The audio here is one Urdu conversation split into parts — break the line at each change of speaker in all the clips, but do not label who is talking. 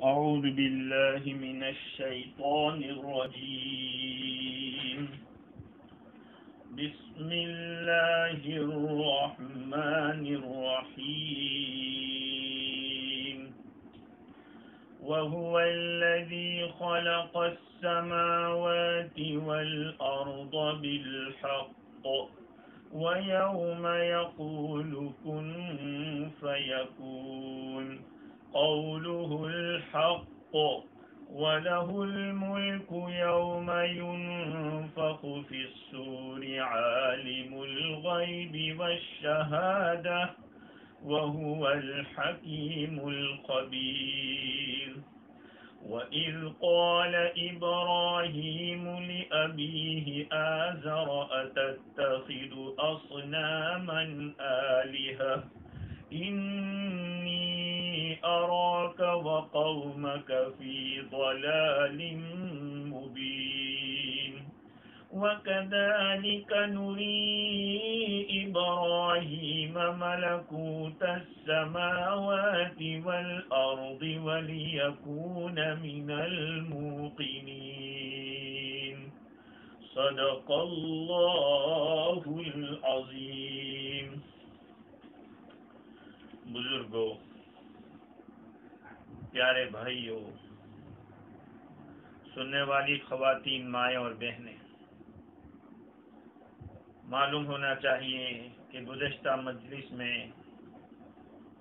أعوذ بالله من الشيطان الرجيم. بسم الله الرحمن الرحيم. وهو الذي خلق السماوات والأرض بالحق ويوم يقول كن فيكون قوله الحق وله الملك يوم ينفخ في الصور عالم الغيب والشهادة وهو الحكيم الخبير. وإذ قال إبراهيم لأبيه آزر أتتخذ أصناما آلهة إني أراك وقومك في ضلال مبين. وكذلك نري إبراهيم ملكوت السماوات والأرض وليكون من الموقنين. صدق الله العظیم. بزرگوں، پیارے بھائیوں، سننے والی خواتین، مائیں اور بہنیں، معلوم ہونا چاہیے کہ گزشتہ مجلس میں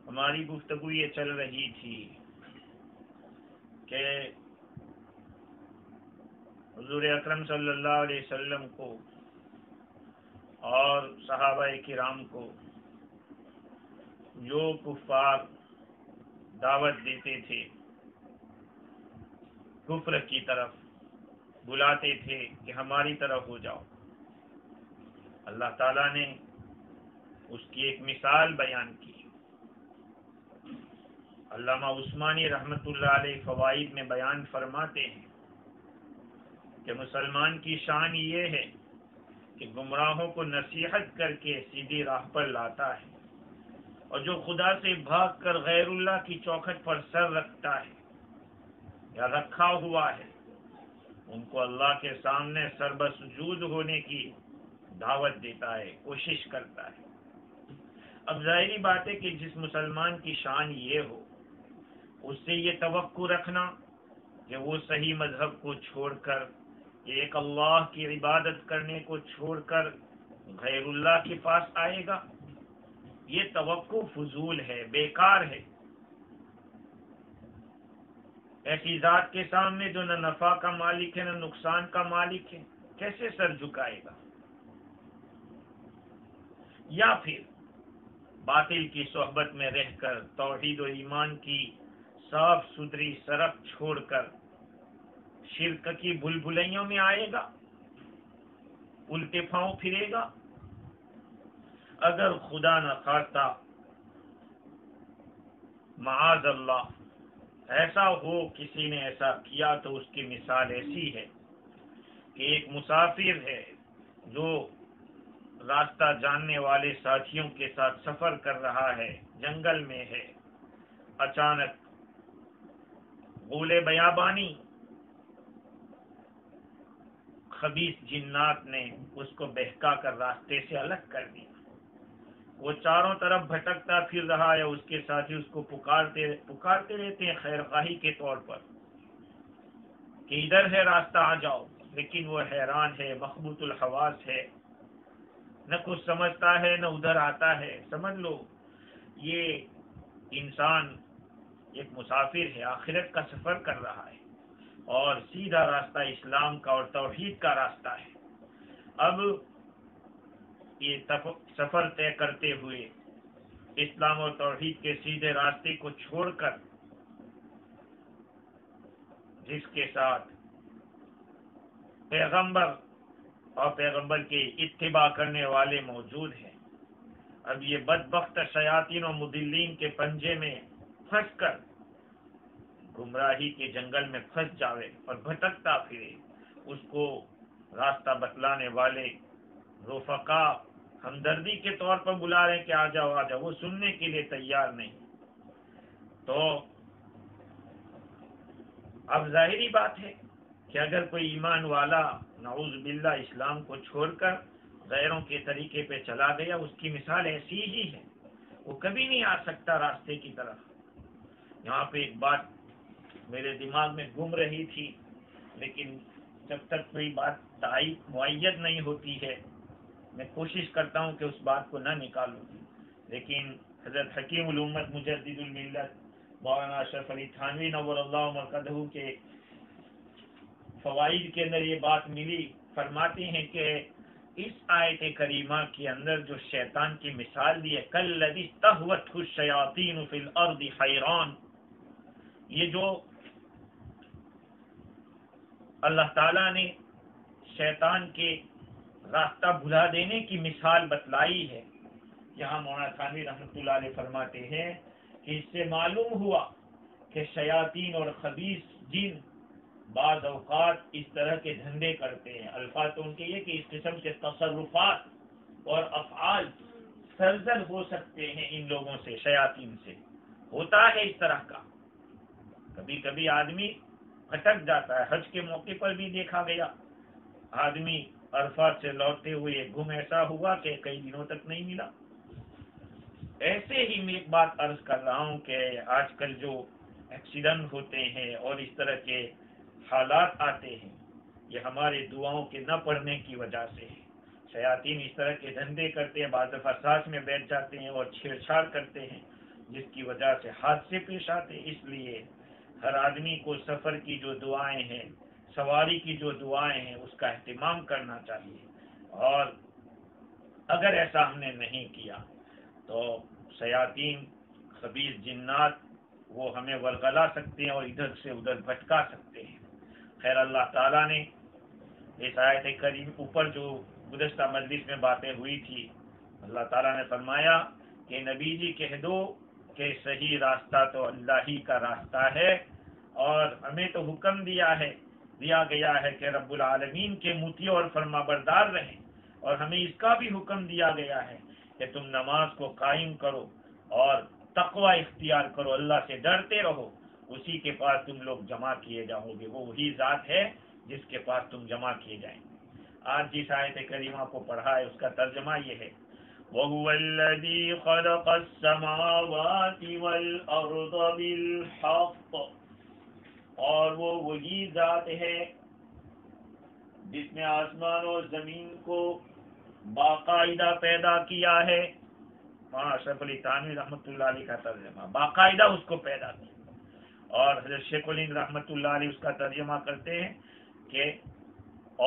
ہماری گفتگو یہ چل رہی تھی کہ حضور اکرم صلی اللہ علیہ وسلم کو اور صحابہ کرام کو جو کفار دعوت دیتے تھے، کفر کی طرف بلاتے تھے کہ ہماری طرف ہو جاؤ، اللہ تعالیٰ نے اس کی ایک مثال بیان کی. علامہ عثمانی رحمۃ اللہ علیہ فوائد میں بیان فرماتے ہیں کہ مسلمان کی شان یہ ہے کہ گمراہوں کو نصیحت کر کے سیدھی راہ پر لاتا ہے، اور جو خدا سے بھاگ کر غیر اللہ کی چوکھٹ پر سر رکھتا ہے یا رکھا ہوا ہے، ان کو اللہ کے سامنے سربسجود ہونے کی دعوت دیتا ہے، کوشش کرتا ہے. اب ظاہری بات ہے کہ جس مسلمان کی شان یہ ہو، اس سے یہ توقع رکھنا کہ وہ صحیح مذہب کو چھوڑ کر، ایک اللہ کی عبادت کرنے کو چھوڑ کر غیر اللہ کے پاس آئے گا، یہ توقع فضول ہے، بیکار ہے. ایسی ذات کے سامنے جو نہ نفع کا مالک ہے نہ نقصان کا مالک ہے، کیسے سر جھکائے گا؟ یا پھر باطل کی صحبت میں رہ کر توحید و ایمان کی صاف ستھری سڑک چھوڑ کر شرک کی بھلبھلیوں میں آئے گا، الٹے پاؤں پھرے گا. اگر خدا نہ خواستہ معاذ اللہ ایسا ہو، کسی نے ایسا کیا، تو اس کی مثال ایسی ہے کہ ایک مسافر ہے جو راستہ جاننے والے ساتھیوں کے ساتھ سفر کر رہا ہے، جنگل میں ہے. اچانک غول بیابانی، خبیث جنات نے اس کو بہکا کر راستے سے الگ کر دیا. وہ چاروں طرف بھٹکتا پھر رہا ہے، اس کے ساتھی اس کو پکارتے رہتے ہیں خیر خواہی کے طور پر کہ ادھر ہے راستہ، آ جاؤ. لیکن وہ حیران ہے، مخبوط الحواس ہے، نہ کچھ سمجھتا ہے نہ ادھر آتا ہے. سمجھ لو یہ انسان ایک مسافر ہے، آخرت کا سفر کر رہا ہے، اور سیدھا راستہ اسلام کا اور توحید کا راستہ ہے. اب یہ سفر طے کرتے ہوئے اسلام اور توحید کے سیدھے راستے کو چھوڑ کر جس کے ساتھ پیغمبر اور پیغمبر کے اتباع کرنے والے موجود ہیں، اب یہ بدبخت شیاطین و مضلین کے پنجے میں پھنس کر گمراہی کے جنگل میں پھنس جاوے اور بھٹکتا پھرے. اس کو راستہ بتلانے والے رفقا ہمدردی کے طور پر بلا رہے ہیں کہ آ جاؤ آ جاؤ، وہ سننے کے لیے تیار نہیں. تو اب ظاہری بات ہے کہ اگر کوئی ایمان والا نعوذ باللہ اسلام کو چھوڑ کر غیروں کے طریقے پہ چلا گیا، اس کی مثال ایسی ہی ہے، وہ کبھی نہیں آ سکتا راستے کی طرف۔ یہاں پہ ایک بات میرے دماغ میں گم رہی تھی، لیکن جب تک کوئی بات تائید معید نہیں ہوتی ہے میں کوشش کرتا ہوں کہ اس بات کو نہ نکالوں، لیکن حضرت حکیم الامت مجدد الملت مولانا اشرف علی تھانوی نور اللہ مرقدہ کے فوائد کے اندر یہ بات ملی، فرماتے ہیں کہ اس آیت کریمہ کے اندر جو شیطان کی مثال دی ہے کالذی استہوتہ الشیاطین فی الارض حیران، یہ جو اللہ تعالیٰ نے شیطان کے راستہ بھلا دینے کی مثال بتلائی ہے، یہاں مولانا تھانوی رحمۃ اللہ علیہ فرماتے ہیں کہ اس سے معلوم ہوا کہ شیاطین اور خبیث جن بعض اوقات اس طرح کے دھندے کرتے ہیں، الفاظ تو ان کے یہ کہ اس قسم کے تصرفات اور افعال سرزد ہو سکتے ہیں ان لوگوں سے، شیاطین سے ہوتا ہے اس طرح کا۔ کبھی کبھی آدمی اٹک جاتا ہے، حج کے موقع پر بھی دیکھا گیا، آدمی عرفات سے لوٹتے ہوئے گم ایسا ہوا کہ کئی دنوں تک نہیں ملا۔ ایسے ہی میں ایک بات عرض کر رہا ہوں کہ آج کل جو ایکسیڈنٹ ہوتے ہیں اور اس طرح کے حالات آتے ہیں، یہ ہمارے دعاؤں کے نہ پڑھنے کی وجہ سے ہے۔ شیاطین اس طرح کے دھندے کرتے ہیں، بعض دفعہ سانس میں بیٹھ جاتے ہیں اور چھیڑ چھاڑ کرتے ہیں، جس کی وجہ سے حادثے پیش آتے ہیں۔ اس لیے ہر آدمی کو سفر کی جو دعائیں ہیں، سواری کی جو دعائیں ہیں، اس کا اہتمام کرنا چاہیے، اور اگر ایسا ہم نے نہیں کیا تو شیاطین خبیث جنات وہ ہمیں ورغلا سکتے ہیں اور ادھر سے ادھر بھٹکا سکتے ہیں۔ خیر، اللہ تعالیٰ نے اس آیت کریم اوپر جو گزشتہ مجلس میں باتیں ہوئی تھی، اللہ تعالیٰ نے فرمایا کہ نبی جی کہہ دو کہ صحیح راستہ تو اللہ ہی کا راستہ ہے، اور ہمیں تو حکم دیا گیا ہے کہ رب العالمین کے مطیع اور فرما بردار رہیں، اور ہمیں اس کا بھی حکم دیا گیا ہے کہ تم نماز کو قائم کرو اور تقوی اختیار کرو، اللہ سے ڈرتے رہو، اسی کے پاس تم لوگ جمع کیے جاؤ گے، وہ وہی ذات ہے جس کے پاس تم جمع کیے جائیں گے۔ آج جس آیت کریمہ کو پڑھا ہے اس کا ترجمہ یہ ہے، وَهُوَ الَّذِي خَلَقَ السَّمَاوَاتِ وَالْأَرْضَ بِالْحَقِّ، اور وہ وہی ذات ہے جس نے آسمان اور زمین کو باقاعدہ پیدا کیا ہے۔ اشرف علی تھانوی رحمۃ اللہ علیہ کا ترجمہ، باقاعدہ اس کو پیدا کیا، اور حضرت شیخ الہند رحمۃ اللہ علیہ اس کا ترجمہ کرتے ہیں کہ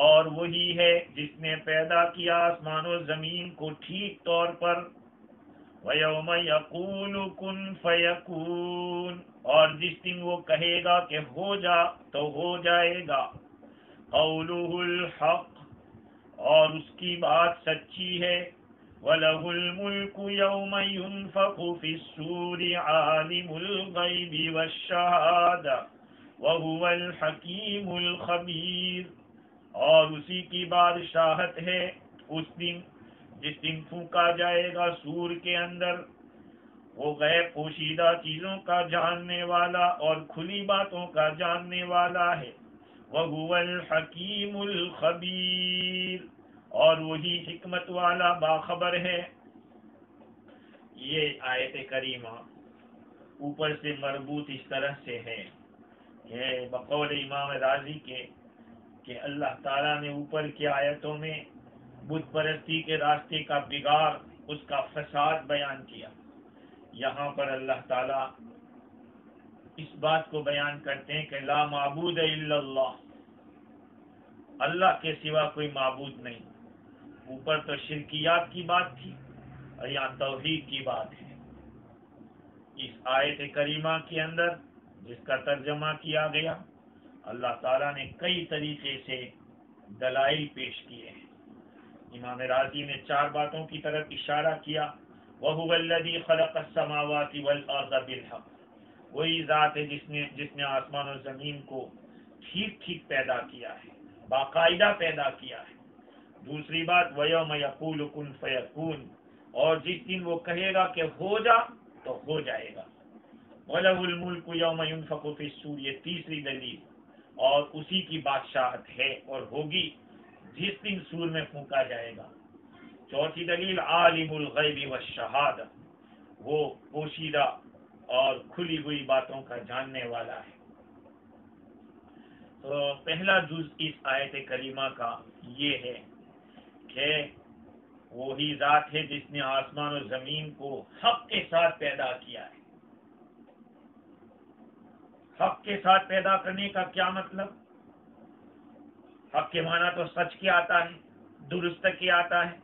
اور وہی ہے جس نے پیدا کیا آسمان و زمین کو ٹھیک طور پر، وَيَوْمَ يَقُولُ كُن فَيَكُونُ، اور جس دن وہ کہے گا کہ ہو جا تو ہو جائے گا، قَوْلُهُ الْحَقُّ، اور اس کی بات سچی ہے، وَلَهُ الْمُلْكُ يَوْمَ يُنفَخُ فِي الصُّورِ عَالِمُ الْغَيْبِ وَالشَّهَادَةِ وَهُوَ الْحَكِيمُ الْخَبِيرُ، اور اسی کی بادشاہت ہے اس دن جس دن پھونکا جائے گا سور کے اندر، وہ غیب پوشیدہ چیزوں کا جاننے والا اور کھلی باتوں کا جاننے والا ہے، وَهُوَ الْحَكِيمُ الْخَبِيرُ، اور وہی حکمت والا باخبر ہے۔ یہ آیت کریمہ اوپر سے مربوط اس طرح سے ہے کہ بقول امام راضی کے کہ اللہ تعالیٰ نے اوپر کی آیتوں میں بت پرستی کے راستے کا بگاڑ، اس کا فساد بیان کیا، یہاں پر اللہ تعالیٰ اس بات کو بیان کرتے ہیں کہ لا معبود الا اللہ، اللہ کے سوا کوئی معبود نہیں۔ اوپر تو شرکیات کی بات تھی اور یہاں توحید کی بات ہے۔ اس آیت کریمہ کے اندر جس کا ترجمہ کیا گیا، اللہ تعالیٰ نے کئی طریقے سے دلائل پیش کیے ہیں۔ امام راضی نے 4 باتوں کی طرف اشارہ کیا، وَهُوَ الَّذِي خَلَقَ السَّمَاوَاتِ وَالْأَرْضَ بِالْحَقِّ، وہی ذات ہے جس نے آسمان و زمین کو ٹھیک ٹھیک پیدا کیا ہے، باقاعدہ پیدا کیا ہے۔ دوسری بات، وَيَوْمَ يَقُولُ كُن فَيَكُونُ، اور جس دن وہ کہے گا کہ ہو جا تو ہو جائے گا، وَلَهُ الْمُلْكُ يَوْمَ يُنفَخُ فِي الصُّورِ، یہ تیسری دلیل۔ اور اسی کی بادشاہت ہے اور ہوگی جس دن سور میں پھونکا جائے گا۔ چوتھی دلیل عالم الغیب والشہادہ، وہ پوشیدہ اور کھلی ہوئی باتوں کا جاننے والا ہے۔ تو پہلا جز اس آیت کریمہ کا یہ ہے کہ وہی ذات ہے جس نے آسمان و زمین کو حق کے ساتھ پیدا کیا ہے۔ حق کے ساتھ پیدا کرنے کا کیا مطلب؟ حق کے معنی تو سچ کے آتا ہے، درست کے آتا ہے،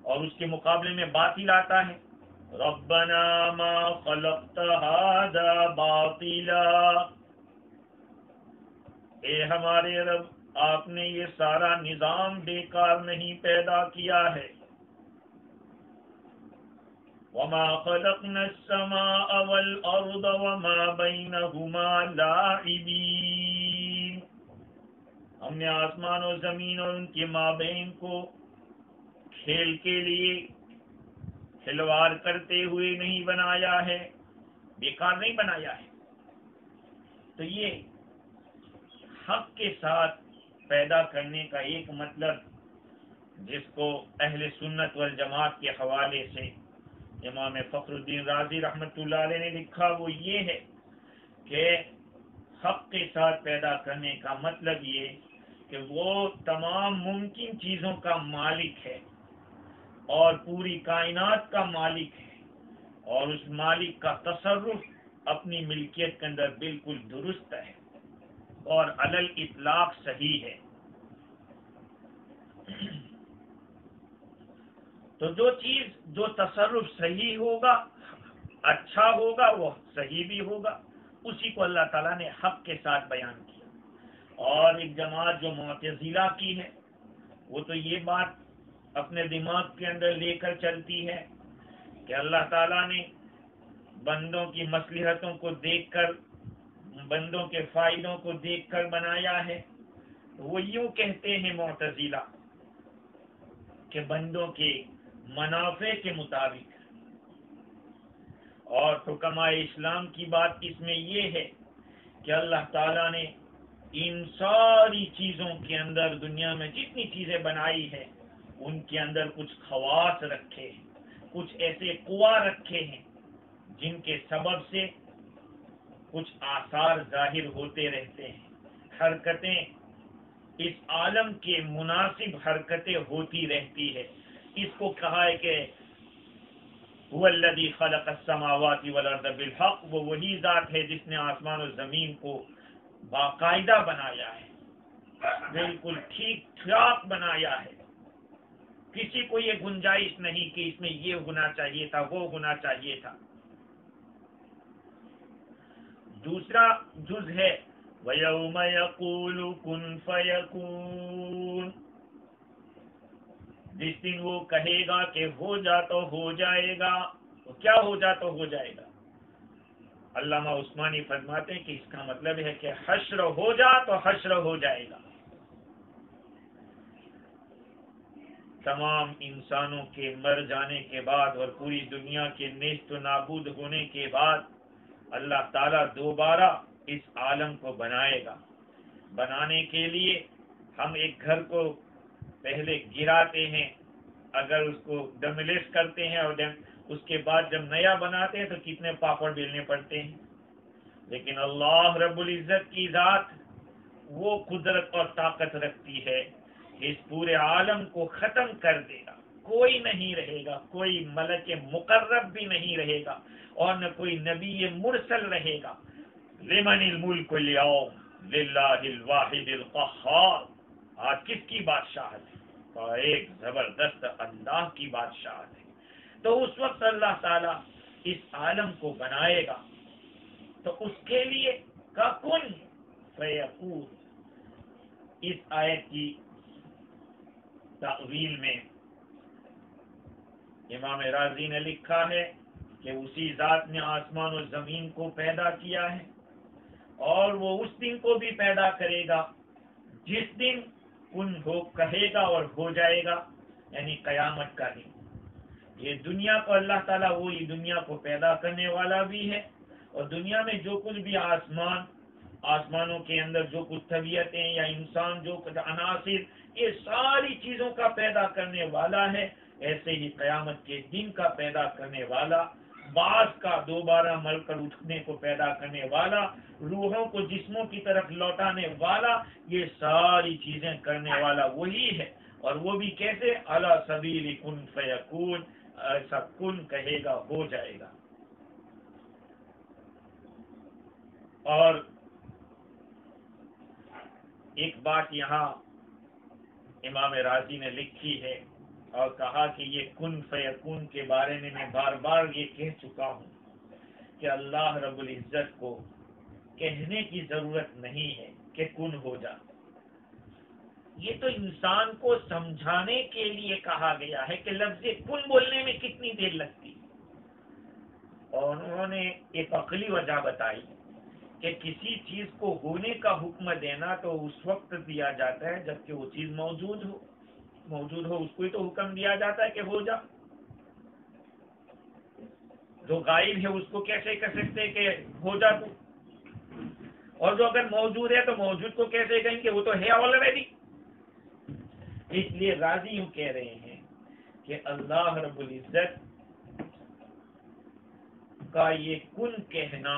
اور اس کے مقابلے میں باطل آتا ہے۔ ربنا ما خلقت هذا باطلا، اے ہمارے رب، آپ نے یہ سارا نظام بیکار نہیں پیدا کیا ہے۔ وما خلقنا السماء والارض وما بينهما لاعبين، ہم نے آسمان و زمین اور ان کے مابین کو کھیل کے لیے کھلواڑ کرتے ہوئے نہیں بنایا ہے، بیکار نہیں بنایا ہے۔ تو یہ حق کے ساتھ پیدا کرنے کا ایک مطلب جس کو اہل سنت والجماعت کے حوالے سے امام فخر الدین رازی رحمۃ اللہ علیہ نے لکھا، وہ یہ ہے کہ حق کے ساتھ پیدا کرنے کا مطلب یہ کہ وہ تمام ممکن چیزوں کا مالک ہے اور پوری کائنات کا مالک ہے، اور اس مالک کا تصرف اپنی ملکیت کے اندر بالکل درست ہے اور علی الاطلاق صحیح ہے۔ تو جو تصرف صحیح ہوگا، اچھا ہوگا، وہ صحیح بھی ہوگا، اسی کو اللہ تعالیٰ نے حق کے ساتھ بیان کیا۔ اور ایک جماعت جو معتزلہ کی ہے، وہ تو یہ بات اپنے دماغ کے اندر لے کر چلتی ہے کہ اللہ تعالیٰ نے بندوں کی مصلحتوں کو دیکھ کر، بندوں کے فائدوں کو دیکھ کر بنایا ہے۔ وہ یوں کہتے ہیں معتزلہ کہ بندوں کے منافع کے مطابق، اور حکماء اسلام کی بات اس میں یہ ہے کہ اللہ تعالیٰ نے ان ساری چیزوں کے اندر، دنیا میں جتنی چیزیں بنائی ہیں، ان کے اندر کچھ خواص رکھے ہیں، کچھ ایسے قوا رکھے ہیں جن کے سبب سے کچھ آثار ظاہر ہوتے رہتے ہیں، حرکتیں اس عالم کے مناسب حرکتیں ہوتی رہتی ہے۔ اس کو کہا ہے کہ هو الذی خلق السماوات والارض بالحق، وہ وہی ذات ہے جس نے آسمان و زمین کو باقاعدہ بنایا ہے، بالکل ٹھیک ٹھاک بنایا ہے۔ کسی کو یہ گنجائش نہیں کہ اس میں یہ ہونا چاہیے تھا، وہ ہونا چاہیے تھا۔ دوسرا جز ہے وَيَوْمَ يَقُولُ كُن فَيَكُونُ، جس دن وہ کہے گا کہ ہو جا تو ہو جائے گا، تو کیا ہو جا تو ہو جائے گا؟ علامہ عثمانی فرماتے ہیں کہ اس کا مطلب ہے کہ حشر ہو جا تو حشر ہو جائے گا۔ تمام انسانوں کے مر جانے کے بعد اور پوری دنیا کے نیست و نابود ہونے کے بعد اللہ تعالیٰ دوبارہ اس عالم کو بنائے گا۔ بنانے کے لیے ہم ایک گھر کو پہلے گراتے ہیں، اگر اس کو ڈیمولیش کرتے ہیں، اور اس کے بعد جب نیا بناتے ہیں تو کتنے پاپڑ بیلنے پڑتے ہیں۔ لیکن اللہ رب العزت کی ذات وہ قدرت اور طاقت رکھتی ہے کہ اس پورے عالم کو ختم کر دے گا، کوئی نہیں رہے گا، کوئی ملک مقرب بھی نہیں رہے گا، اور نہ کوئی نبی مرسل رہے گا۔ لمن الملک اليوم للہ الواحد القہار، آج کس کی بادشاہت ہے؟ اور ایک زبردست اللہ کی بادشاہت ہے۔ تو اس وقت اللہ تعالیٰ اس عالم کو بنائے گا، تو اس کے لیے کا کن فیکون۔ اس آیت کی تأویل میں امام رازی نے لکھا ہے کہ اسی ذات نے آسمان و زمین کو پیدا کیا ہے، اور وہ اس دن کو بھی پیدا کرے گا جس دن کن ہو کہے گا اور ہو جائے گا، یعنی قیامت کا دن۔ یہ دنیا کو اللہ تعالیٰ وہی دنیا کو پیدا کرنے والا بھی ہے، اور دنیا میں جو کچھ بھی آسمان آسمانوں کے اندر جو کچھ طبیعتیں یا انسان جو کچھ عناصر، یہ ساری چیزوں کا پیدا کرنے والا ہے، ایسے ہی قیامت کے دن کا پیدا کرنے والا، بعض کا دوبارہ مر کر اٹھنے کو پیدا کرنے والا، روحوں کو جسموں کی طرف لوٹانے والا، یہ ساری چیزیں کرنے والا وہی ہے۔ اور وہ بھی کیسے؟ علی سبیل کن فیکون، ایسا کن کہے گا ہو جائے گا۔ اور ایک بات یہاں امام رازی نے لکھی ہے اور کہا کہ یہ کن فیکون کے بارے میں بار بار یہ کہہ چکا ہوں کہ اللہ رب العزت کو کہنے کی ضرورت نہیں ہے کہ کن ہو جا، یہ تو انسان کو سمجھانے کے لیے کہا گیا ہے کہ لفظ کن بولنے میں کتنی دیر لگتی، اور انہوں نے ایک عقلی وجہ بتائی کہ کسی چیز کو ہونے کا حکم دینا تو اس وقت دیا جاتا ہے جبکہ وہ چیز موجود ہو، اس کو ہی تو حکم دیا جاتا ہے کہ ہو جا۔ جو غائب ہے اس کو کیسے کہہ سکتے کہ ہو جا تو، اور جو اگر موجود ہے تو موجود کو کیسے کہیں کہ وہ تو ہے آلریڈی۔ اس لیے راضی یوں کہہ رہے ہیں کہ اللہ رب العزت کا یہ کن کہنا،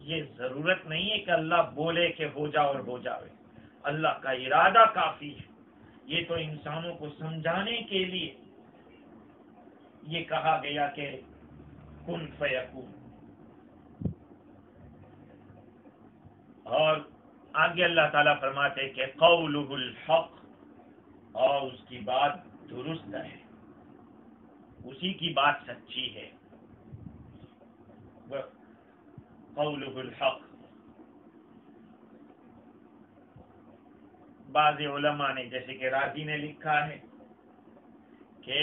یہ ضرورت نہیں ہے کہ اللہ بولے کہ ہو جا اور ہو جاوے، اللہ کا ارادہ کافی ہے۔ یہ تو انسانوں کو سمجھانے کے لیے یہ کہا گیا کہ کن فیکون۔ اور آگے اللہ تعالیٰ فرماتے کہ قولہ الحق، اور اس کی بات درست ہے، اسی کی بات سچی ہے۔ قولہ الحق، بعض علماء نے جیسے کہ رازی نے لکھا ہے کہ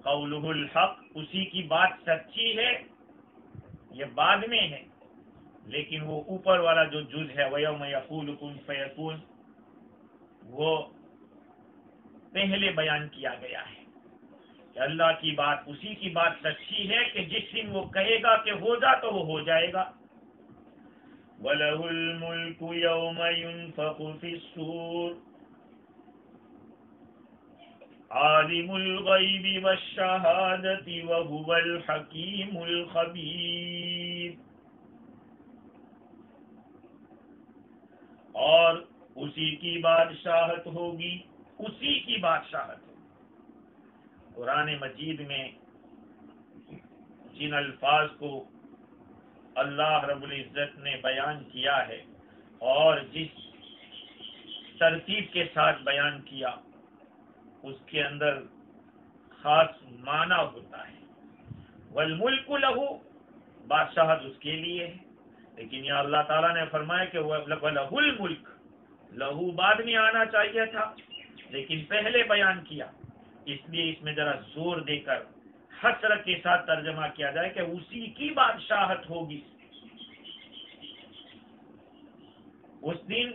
قولہ الحق، اسی کی بات سچی ہے، یہ بعد میں ہے، لیکن وہ اوپر والا جو جز ہے وَيَوْمَ يَقُولُ كُن فَيَكُونُ، وہ پہلے بیان کیا گیا ہے کہ اللہ کی بات، اسی کی بات سچی ہے کہ جس دن وہ کہے گا کہ ہو جا تو وہ ہو جائے گا۔ وَلَهُ الْمُلْكُ يَوْمَ يُنفَخُ فِي الصُّورِ عَالِمُ الْغَيْبِ وَالشَّهَادَةِ وَهُوَ الْحَكِيمُ الْخَبِيرُ۔ اور اسی کی بادشاہت ہوگی، اسی کی بادشاہت ہوگی۔ قرآن مجید میں جن الفاظ کو اللہ رب العزت نے بیان کیا ہے اور جس ترتیب کے ساتھ بیان کیا، اس کے اندر خاص معنی ہوتا ہے۔ والملک لہو، بادشاہت اس کے لیے ہے، لیکن یہ اللہ تعالیٰ نے فرمایا کہ وَلَهُ الْمُلْكُ، لہو بعد میں آنا چاہیے تھا لیکن پہلے بیان کیا، اس لیے اس میں ذرا زور دے کر حسر کے ساتھ ترجمہ کیا جائے کہ اسی کی بادشاہت ہوگی۔ اس دن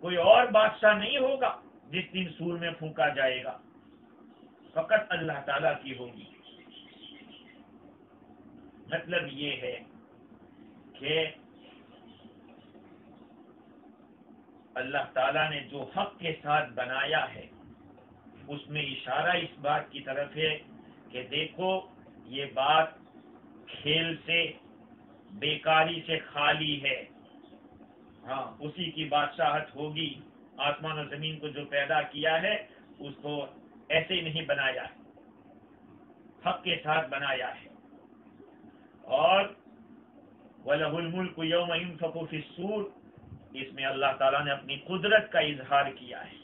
کوئی اور بادشاہ نہیں ہوگا، جس دن سور میں پھونکا جائے گا، فقط اللہ تعالیٰ کی ہوگی۔ مطلب یہ ہے کہ اللہ تعالیٰ نے جو حق کے ساتھ بنایا ہے اس میں اشارہ اس بات کی طرف ہے کہ دیکھو یہ بات کھیل سے، بیکاری سے خالی ہے۔ ہاں، اسی کی بادشاہت ہوگی۔ آسمان و زمین کو جو پیدا کیا ہے اس کو ایسے ہی نہیں بنایا ہے، حق کے ساتھ بنایا ہے۔ اور وَلَهُ الْمُلْكُ يَوْمَ يُنفَخُ فِي الصُّورِ، اس میں اللہ تعالیٰ نے اپنی قدرت کا اظہار کیا ہے۔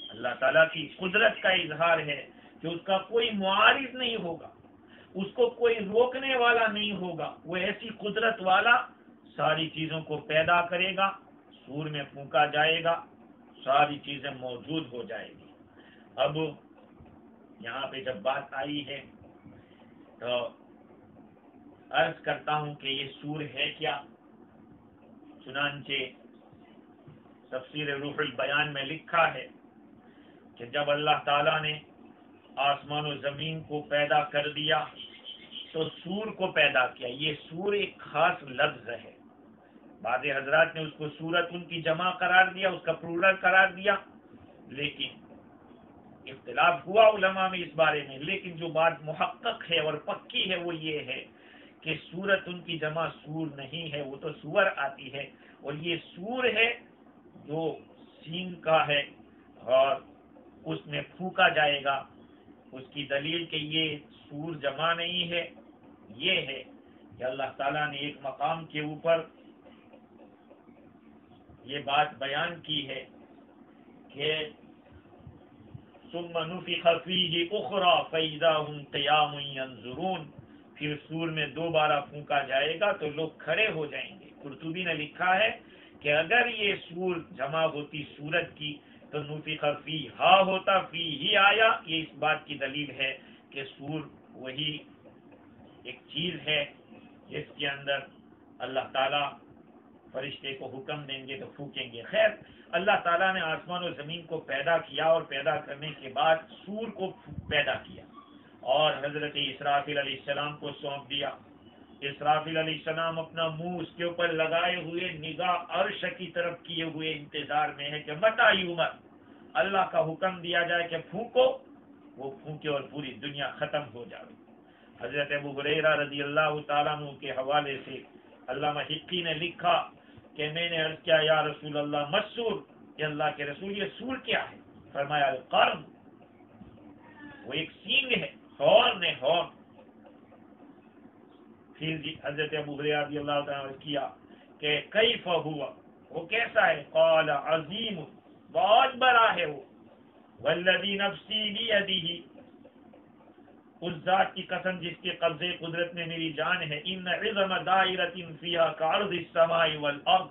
اللہ تعالیٰ کی قدرت کا اظہار ہے کہ اس کا کوئی معارض نہیں ہوگا، اس کو کوئی روکنے والا نہیں ہوگا، وہ ایسی قدرت والا ساری چیزوں کو پیدا کرے گا، سور میں پھونکا جائے گا، ساری چیزیں موجود ہو جائے گی۔ اب یہاں پہ جب بات آئی ہے تو عرض کرتا ہوں کہ یہ سور ہے کیا؟ چنانچہ تفسیر روح البیان میں لکھا ہے کہ جب اللہ تعالیٰ نے آسمان و زمین کو پیدا کر دیا تو سور کو پیدا کیا۔ یہ سور ایک خاص لفظ ہے، بعض حضرات نے اس کو سورت ان کی جمع قرار دیا، اس کا پلورل قرار دیا، لیکن اختلاف ہوا علماء میں اس بارے میں، لیکن جو بات محقق ہے اور پکی ہے وہ یہ ہے کہ سورت ان کی جمع سور نہیں ہے، وہ تو سور آتی ہے، اور یہ سور ہے جو سین کا ہے اور اس میں پھونکا جائے گا۔ اس کی دلیل کہ یہ سور جمع نہیں ہے یہ ہے کہ اللہ تعالیٰ نے ایک مقام کے اوپر یہ بات بیان کی ہے کہ ثم نفخ فیہ اخری فاذا هم قیام ینظرون، پھر سور میں دوبارہ پھونکا جائے گا تو لوگ کھڑے ہو جائیں گے۔ قرطبی نے لکھا ہے کہ اگر یہ سور جمع ہوتی سورت کی تو نفخ فیہا ہوتا، فی ہی آیا، یہ اس بات کی دلیل ہے کہ سور وہی ایک چیز ہے جس کے اندر اللہ تعالیٰ فرشتے کو حکم دیں گے تو پھونکیں گے۔ خیر، اللہ تعالیٰ نے آسمان و زمین کو پیدا کیا اور پیدا کرنے کے بعد سور کو پیدا کیا اور حضرت اسرافیل علیہ السلام کو سونپ دیا۔ اسرافیل علیہ السلام اپنا منہ اس کے اوپر لگائے ہوئے نگاہ عرش کی طرف کیے ہوئے انتظار میں ہے کہ متى یؤمر، اللہ کا حکم دیا جائے کہ پھونکو، وہ پھونکے اور پوری دنیا ختم ہو جائے۔ حضرت ابو ہریرہ رضی اللہ تعالیٰ عنہ کے حوالے سے علامہ حقی نے لکھا کہ میں نے عرض کیا یا رسول اللہ مسور، کہ اللہ کے رسول یہ سور کیا ہے؟ فرمایا القرن، وہ ایک سینگ ہے، ہارن ہے، ہارن۔ پھر حضرت ابو ہریرہ رضی اللہ تعالیٰ عنہ کیا کہ کیف ہوا، وہ کیسا ہے؟ قال عظیم، بہت بڑا ہے وہ، والذی نفسی بیدہ، اس ذات کی قسم جس کے قبضے قدرت میں میری جان ہے، ان عظم دائرۃ فیہا کعرض السماء والارض،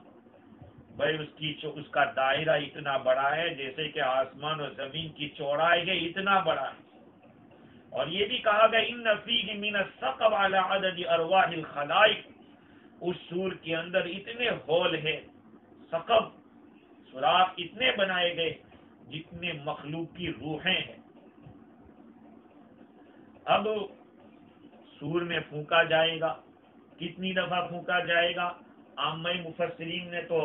بھائی اس کا دائرہ اتنا بڑا ہے جیسے کہ آسمان و زمین کی چوڑائی ہے، اتنا بڑا ہے۔ اور یہ بھی کہا گیا ان فیہ من الثقب علی عدد ارواح الخلائق، اس سور کے اندر اتنے ہول ہے، ثقب سوراخ اتنے بنائے گئے جتنے مخلوق کی روحیں ہیں۔ اب سور میں پھونکا جائے گا، کتنی دفعہ پھونکا جائے گا؟ عامہ مفسرین نے تو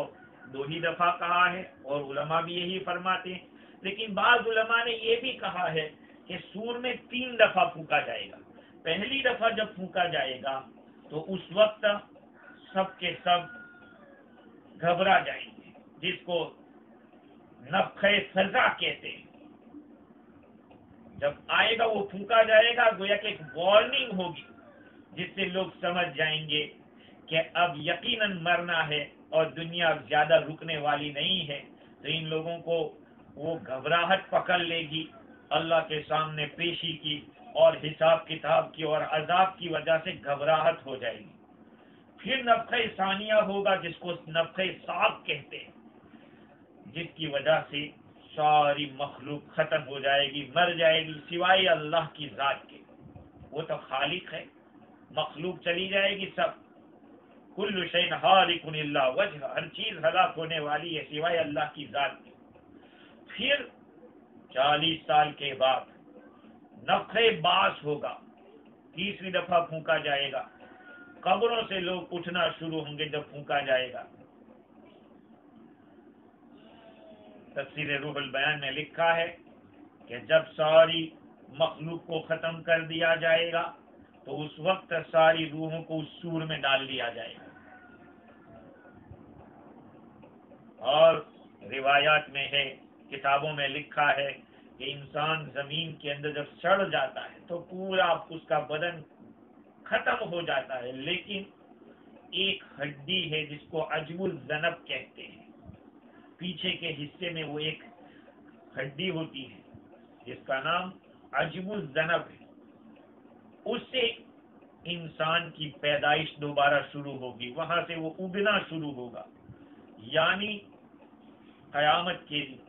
2 ہی دفعہ کہا ہے اور علماء بھی یہی فرماتے ہیں، لیکن بعض علماء نے یہ بھی کہا ہے کہ سور میں 3 دفعہ پھونکا جائے گا۔ پہلی دفعہ جب پھونکا جائے گا تو اس وقت سب کے سب گھبرا جائیں گے، جس کو نفخ فزع کہتے ہیں۔ جب آئے گا وہ پھونکا جائے گا، گویا کہ ایک وارننگ ہوگی جس سے لوگ سمجھ جائیں گے کہ اب یقیناً مرنا ہے اور دنیا اب زیادہ رکنے والی نہیں ہے، تو ان لوگوں کو وہ گھبراہٹ پکڑ لے گی اللہ کے سامنے پیشی کی اور حساب کتاب کی اور عذاب کی وجہ سے گھبراہٹ ہو جائے گی۔ پھر نفخہ ثانیہ ہوگا جس کو نفخہ صاعق کہتے ہیں، جس کی وجہ سے ساری مخلوق ختم ہو جائے گی، مر جائے گی سوائے اللہ کی ذات کے، وہ تو خالق ہے۔ مخلوق چلی جائے گی سب، کل شیء ہالک الا وجہ، ہر چیز ہلاک ہونے والی ہے سوائے اللہ کی ذات کے۔ پھر 40 سال کے بعد نفخہ بعث ہوگا، 30ویں دفعہ پھونکا جائے گا، قبروں سے لوگ اٹھنا شروع ہوں گے جب پھونکا جائے گا۔ تفسیر روح البیان میں لکھا ہے کہ جب ساری مخلوق کو ختم کر دیا جائے گا تو اس وقت ساری روحوں کو اس سور میں ڈال دیا جائے گا۔ اور روایات میں ہے، کتابوں میں لکھا ہے کہ انسان زمین کے اندر جب سڑ جاتا ہے تو پورا اس کا بدن ختم ہو جاتا ہے، لیکن ایک ہڈی ہے جس کو عجب الذنب کہتے ہیں، پیچھے کے حصے میں وہ ایک ہڈی ہوتی ہے جس کا نام عجب الذنب ہے، اس سے انسان کی پیدائش دوبارہ شروع ہوگی، وہاں سے وہ اگنا شروع ہوگا۔ یعنی قیامت کے دن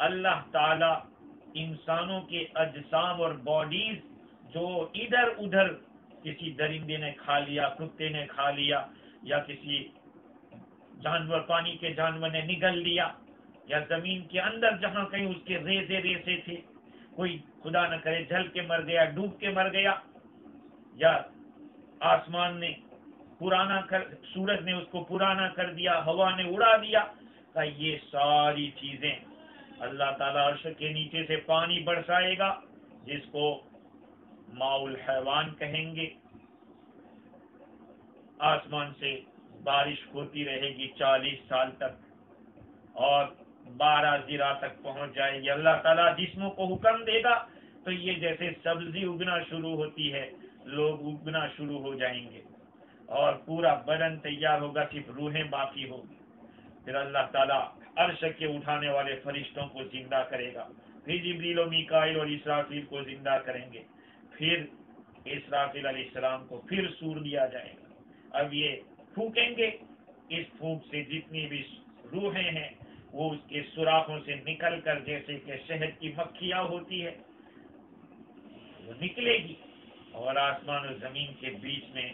اللہ تعالی انسانوں کے اجسام اور باڈیز جو ادھر ادھر کسی درندے نے کھا لیا، کتے نے کھا لیا، یا کسی جانور پانی کے جانور نے نگل لیا، یا زمین کے اندر جہاں کہیں اس کے ریزے تھے، کوئی خدا نہ کرے جل کے مر گیا، ڈوب کے مر گیا، یا آسمان نے سورج نے اس کو پرانا کر دیا، ہوا نے اڑا دیا. کہ یہ ساری چیزیں اللہ تعالیٰ عرش کے نیچے سے پانی برسائے گا جس کو ماء الحیوان کہیں گے. آسمان سے بارش ہوتی رہے گی 40 سال تک اور 12 ذرا تک پہنچ جائے گی. اللہ تعالیٰ جسموں کو حکم دے گا تو یہ جیسے سبزی اگنا شروع ہوتی ہے لوگ اگنا شروع ہو جائیں گے اور پورا بدن تیار ہوگا، صرف روحیں باقی ہوگی. پھر اللہ تعالیٰ عرش کے اٹھانے والے فرشتوں کو زندہ کرے گا، پھر جبریل و میکائیل اور اسرافیل کو زندہ کریں گے، پھر اسرافیل علیہ السلام کو پھر سور دیا جائے گا. اب یہ پھونکیں گے، اس پھونک سے جتنی بھی روحیں ہیں وہ اس کے سوراخوں سے نکل کر جیسے کہ شہد کی مکھیاں ہوتی ہے وہ نکلے گی اور آسمان و زمین کے بیچ میں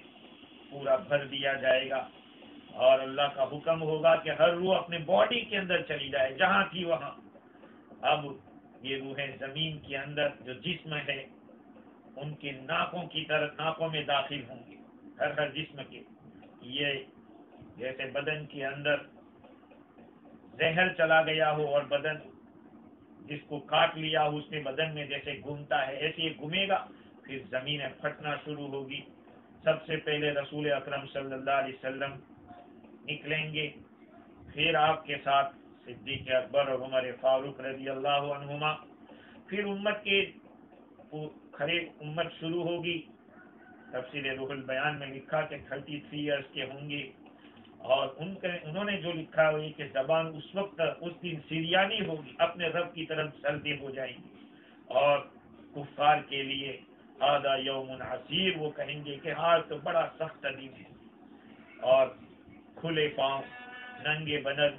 پورا بھر دیا جائے گا. اور اللہ کا حکم ہوگا کہ ہر روح اپنے باڈی کے اندر چلی جائے جہاں تھی وہاں. اب یہ روحیں زمین کے اندر جو جسم ہے ان کے ناکوں کی طرف ناکوں میں داخل ہوں گے. ہر جسم کے یہ جیسے بدن کے اندر زہر چلا گیا ہو اور بدن جس کو کاٹ لیا ہو اس میں بدن میں جیسے گھومتا ہے ایسے یہ گھومے گا. پھر زمینیں پھٹنا شروع ہوگی. سب سے پہلے رسول اکرم صلی اللہ علیہ وسلم نکلیں گے، پھر آپ کے ساتھ صدیق اکبر اور عمر فاروق رضی اللہ عنہما. پھر امت شروع ہوگی. تفسیر روح البیان میں لکھا کہ 33 ایئرس کے ہوں گے اور انہوں نے جو لکھا ہوئی کہ زبان اس وقت اس دن سریانی ہوگی، اپنے رب کی طرف سردی ہو جائیں گی. اور کفار کے لیے آدھا یوم عسیر، وہ کہیں گے کہ آج تو بڑا سخت دن ہے. اور کھلے پاؤں ننگے بدن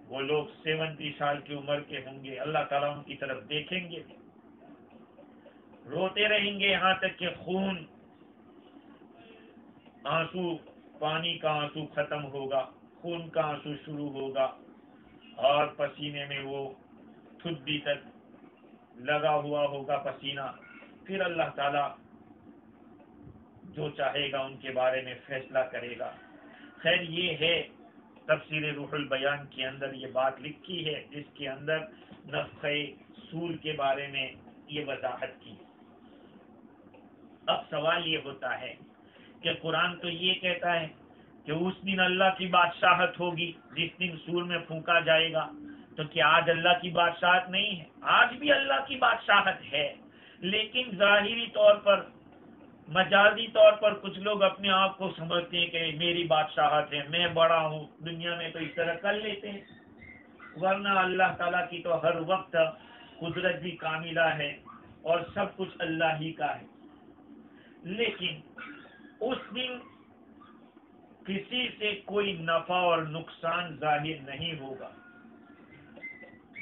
وہ لوگ 70 سال کی عمر کے ہوں گے. اللہ تعالیٰ ان کی طرف دیکھیں گے، روتے رہیں گے یہاں تک کہ خون آنسو پانی کا آنسو ختم ہوگا، خون کا آنسو شروع ہوگا اور پسینے میں وہ ٹھڈی تک لگا ہوا ہوگا پسینہ. پھر اللہ تعالیٰ جو چاہے گا ان کے بارے میں فیصلہ کرے گا. خیر یہ ہے تفسیر روح البیان کے اندر یہ بات لکھی ہے جس کے اندر نفخہ صور کے بارے میں یہ وضاحت کی. اب سوال یہ ہوتا ہے کہ قرآن تو یہ کہتا ہے کہ اس دن اللہ کی بادشاہت ہوگی جس دن صور میں پھونکا جائے گا، تو کیا آج اللہ کی بادشاہت نہیں ہے؟ آج بھی اللہ کی بادشاہت ہے، لیکن ظاہری طور پر مجازی طور پر کچھ لوگ اپنے آپ کو سمجھتے ہیں کہ میری بادشاہت ہے، میں بڑا ہوں. دنیا میں تو اس طرح کر لیتے ہیں، ورنہ اللہ تعالیٰ کی تو ہر وقت قدرت بھی کاملہ ہے اور سب کچھ اللہ ہی کا ہے. لیکن اس دن کسی سے کوئی نفع اور نقصان ظاہر نہیں ہوگا.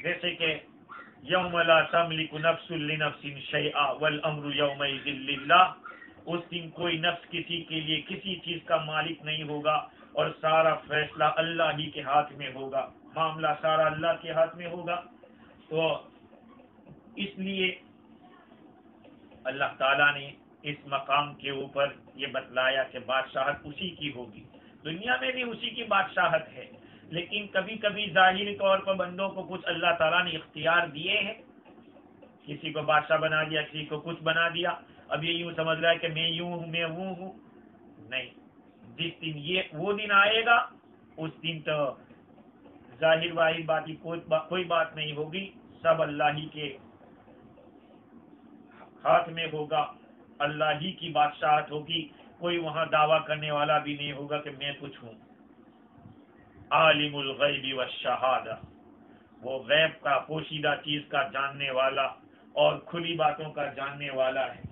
جیسے کہ یوم لا تملک نفس لنفس شیئا والامر یومئذ للہ، اس دن کوئی نفس کسی کے لیے کسی چیز کا مالک نہیں ہوگا اور سارا فیصلہ اللہ ہی کے ہاتھ میں ہوگا، معاملہ سارا اللہ کے ہاتھ میں ہوگا. تو اس لیے اللہ تعالیٰ نے اس مقام کے اوپر یہ بتلایا کہ بادشاہت اسی کی ہوگی. دنیا میں بھی اسی کی بادشاہت ہے، لیکن کبھی کبھی ظاہری طور پر بندوں کو کچھ اللہ تعالیٰ نے اختیار دیے ہیں. کسی کو بادشاہ بنا دیا، کسی کو کچھ بنا دیا. اب یہ یوں سمجھ رہا ہے کہ میں یوں ہوں میں وہ ہوں. نہیں، جس دن وہ دن آئے گا اس دن تو ظاہر واحد بات کوئی بات نہیں ہوگی، سب اللہ ہی کے ہاتھ میں ہوگا، اللہ ہی کی بادشاہت ہوگی. کوئی وہاں دعویٰ کرنے والا بھی نہیں ہوگا کہ میں کچھ ہوں. عالم الغیب والشہادہ، وہ غیب کا پوشیدہ چیز کا جاننے والا اور کھلی باتوں کا جاننے والا ہے.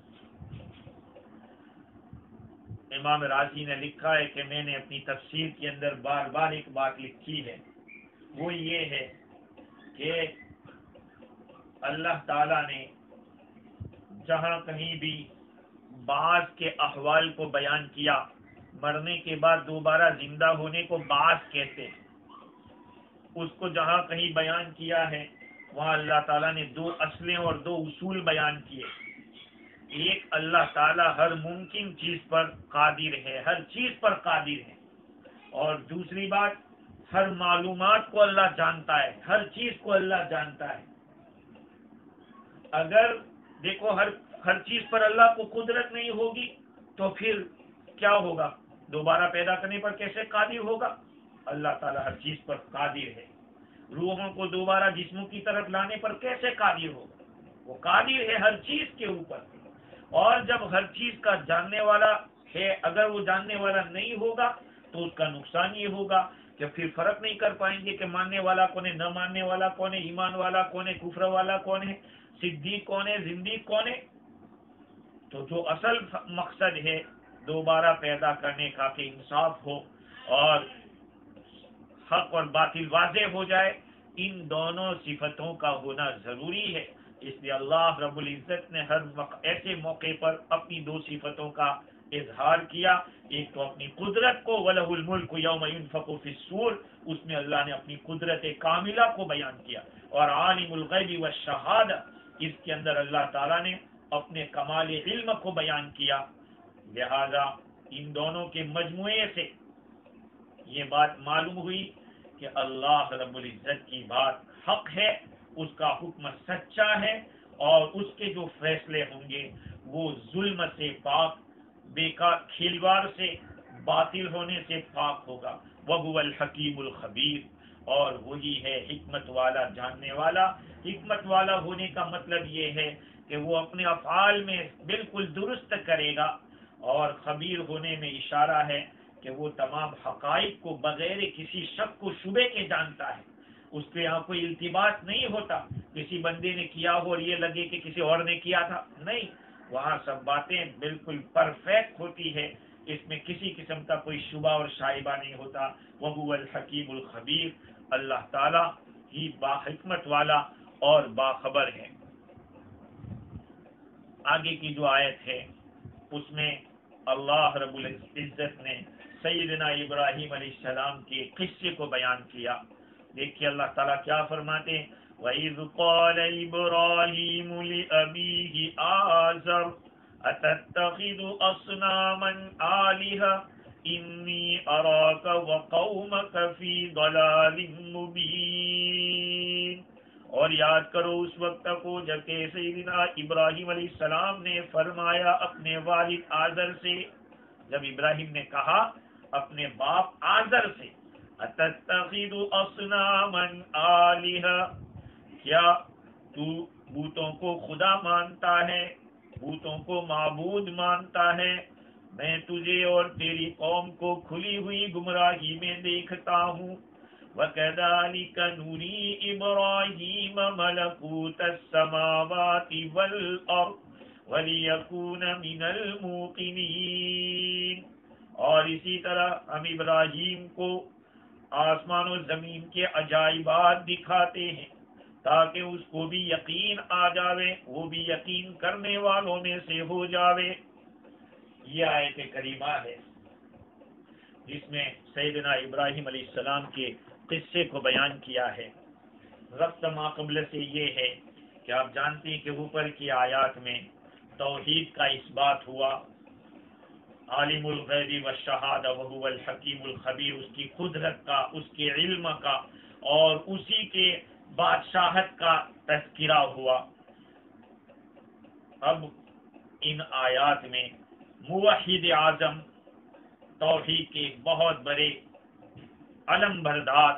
امام راضی نے لکھا ہے کہ میں نے اپنی تفسیر کے اندر بار بار ایک بات لکھی ہے، وہ یہ ہے کہ اللہ تعالی نے جہاں کہیں بھی بعض کے احوال کو بیان کیا، مرنے کے بعد دوبارہ زندہ ہونے کو بعض کہتے ہیں، اس کو جہاں کہیں بیان کیا ہے وہاں اللہ تعالیٰ نے 2 اصلیں اور 2 اصول بیان کیے. ایک اللہ تعالیٰ ہر ممکن چیز پر قادر ہے، ہر چیز پر قادر ہے، اور دوسری بات ہر معلومات کو اللہ جانتا ہے، ہر چیز کو اللہ جانتا ہے۔ اگر دیکھو ہر چیز پر اللہ کو قدرت نہیں ہوگی تو پھر کیا ہوگا؟ دوبارہ پیدا کرنے پر کیسے قادر ہوگا؟ اللہ تعالیٰ ہر چیز پر قادر ہے۔ روحوں کو دوبارہ جسموں کی طرف لانے پر کیسے قادر ہوگا؟ وہ قادر ہے ہر چیز کے اوپر۔ اور جب ہر چیز کا جاننے والا ہے، اگر وہ جاننے والا نہیں ہوگا تو اس کا نقصان یہ ہوگا کہ پھر فرق نہیں کر پائیں گے کہ ماننے والا کون ہے، نہ ماننے والا کون ہے، ایمان والا کون ہے، کفر والا کون ہے، صدیق کون ہے، زندیق کون ہے۔ تو جو اصل مقصد ہے دوبارہ پیدا کرنے کا کہ انصاف ہو اور حق اور باطل واضح ہو جائے، ان دونوں صفتوں کا ہونا ضروری ہے۔ اس لیے اللہ رب العزت نے ہر ایسے موقع پر اپنی دو صفتوں کا اظہار کیا۔ ایک تو اپنی قدرت کو، وَلَهُ الْمُلْكُ يَوْمَ يُنفَخُ فِي الصُّورِ، اس میں اللہ نے اپنی قدرت کاملہ کو بیان کیا، اور عالم الغیب والشہادہ، اس کے اندر اللہ تعالیٰ نے اپنے کمال علم کو بیان کیا۔ لہذا ان دونوں کے مجموعے سے یہ بات معلوم ہوئی کہ اللہ رب العزت کی بات حق ہے، اس کا حکم سچا ہے، اور اس کے جو فیصلے ہوں گے وہ ظلم سے پاک، بیکار کھلواڑ سے، باطل ہونے سے پاک ہوگا۔ وَهُوَ الْحَكِيمُ الْخَبِيرُ، اور وہی ہے حکمت والا، جاننے والا۔ حکمت والا ہونے کا مطلب یہ ہے کہ وہ اپنے افعال میں بالکل درست کرے گا، اور خبیر ہونے میں اشارہ ہے کہ وہ تمام حقائق کو بغیر کسی شک و شبے کے جانتا ہے۔ اس پہ یہاں کوئی التباس نہیں ہوتا، کسی بندے نے کیا ہو اور یہ لگے کہ کسی اور نے کیا تھا، نہیں، وہاں سب باتیں بالکل پرفیکٹ ہوتی ہے، اس میں کسی قسم کا کوئی شبہ اور شائبہ نہیں ہوتا۔ وَهُوَ الْحَكِيمُ الْخَبِيرُ، اللہ تعالیٰ ہی باحکمت والا اور باخبر ہے۔ آگے کی جو آیت ہے اس میں اللہ رب العزت نے سیدنا ابراہیم علیہ السلام کے قصے کو بیان کیا۔ دیکھیے اللہ تعالیٰ کیا فرماتے ہیں، وَإِذْ قَالَ إِبْرَاهِيمُ لِأَبِيهِ آزَرَ أَتَتَّخِذُ أَصْنَامًا آلِهَةً إِنِّي أَرَاكَ وَقَوْمَكَ فِي ضَلَالٍ مُبِينٍ۔ اور یاد کرو اس وقت کو جبکہ سیدنا ابراہیم علیہ السلام نے فرمایا اپنے والد آزر سے، جب ابراہیم نے کہا اپنے باپ آزر سے، أَتَتَّخِذُ أَصْنَامًا آلِهَةً، کیا تو بتوں کو خدا مانتا ہے، بتوں کو معبود مانتا ہے؟ میں تجھے اور تیری قوم کو کھلی ہوئی گمراہی میں دیکھتا ہوں۔ وَكَذَلِكَ نُرِي إِبْرَاهِيمَ مَلَكُوتَ السَّمَاوَاتِ وَالْأَرْضِ وَلِيَكُونَ مِنَ الْمُوقِنِينَ، اور اسی طرح ہم ابراہیم کو آسمان و زمین کے عجائبات دکھاتے ہیں تاکہ اس کو بھی یقین آ جاوے، وہ بھی یقین کرنے والوں میں سے ہو جاوے۔ یہ آیت کریمہ ہے جس میں سیدنا ابراہیم علیہ السلام کے قصے کو بیان کیا ہے۔ ربط ما قبل سے یہ ہے کہ آپ جانتے ہیں کہ اوپر کی آیات میں توحید کا اثبات ہوا، عالم الغیب والشہادہ وہو الحکیم الخبیر، اس کی قدرت کا، اس کے علم کا، اور اسی کے بادشاہت کا تذکرہ ہوا۔ اب ان آیات میں موحد اعظم، توحید کے بہت بڑے علم بردار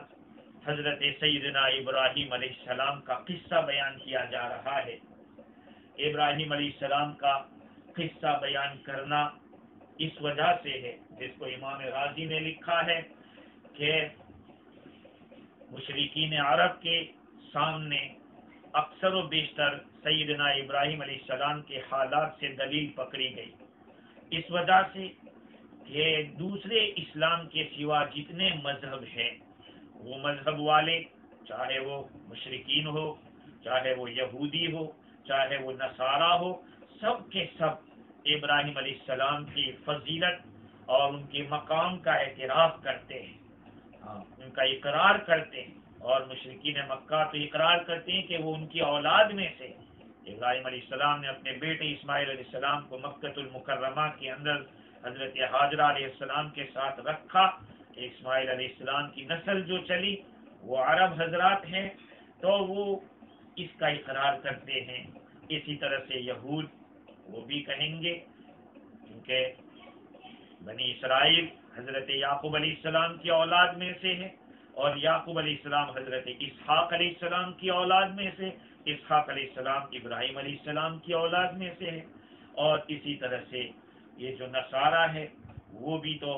حضرت سیدنا ابراہیم علیہ السلام کا قصہ بیان کیا جا رہا ہے۔ ابراہیم علیہ السلام کا قصہ بیان کرنا اس وجہ سے ہے، جس کو امام رازی نے لکھا ہے کہ مشرکین عرب کے سامنے اکثر و بیشتر سیدنا ابراہیم علیہ السلام کے حالات سے دلیل پکڑی گئی، اس وجہ سے کہ دوسرے اسلام کے سوا جتنے مذہب ہیں وہ مذہب والے، چاہے وہ مشرکین ہو، چاہے وہ یہودی ہو، چاہے وہ نصارہ ہو، سب کے سب ابراہیم علیہ السلام کی فضیلت اور ان کے مقام کا اعتراف کرتے ہیں، ان کا اقرار کرتے ہیں، اور مشرکین مکہ تو اقرار کرتے ہیں کہ وہ ان کی اولاد میں سے ابراہیم علیہ السلام نے اپنے بیٹے اسماعیل علیہ السلام کو مکۃ المکرمہ کے اندر حضرت حاجرہ علیہ السلام کے ساتھ رکھا کہ اسماعیل علیہ السلام کی نسل جو چلی وہ عرب حضرات ہیں تو وہ اس کا اقرار کرتے ہیں. اسی طرح سے یہود وہ بھی کہیں گے، کیونکہ بنی اسرائیل حضرت یعقوب علیہ السلام کی اولاد میں سے ہے، اور یعقوب علیہ السلام حضرت اسحاق علیہ السلام کی اولاد میں سے، اسحاق علیہ السلام ابراہیم علیہ السلام کی اولاد میں سے ہے. اور اسی طرح سے یہ جو نصارہ ہے وہ بھی تو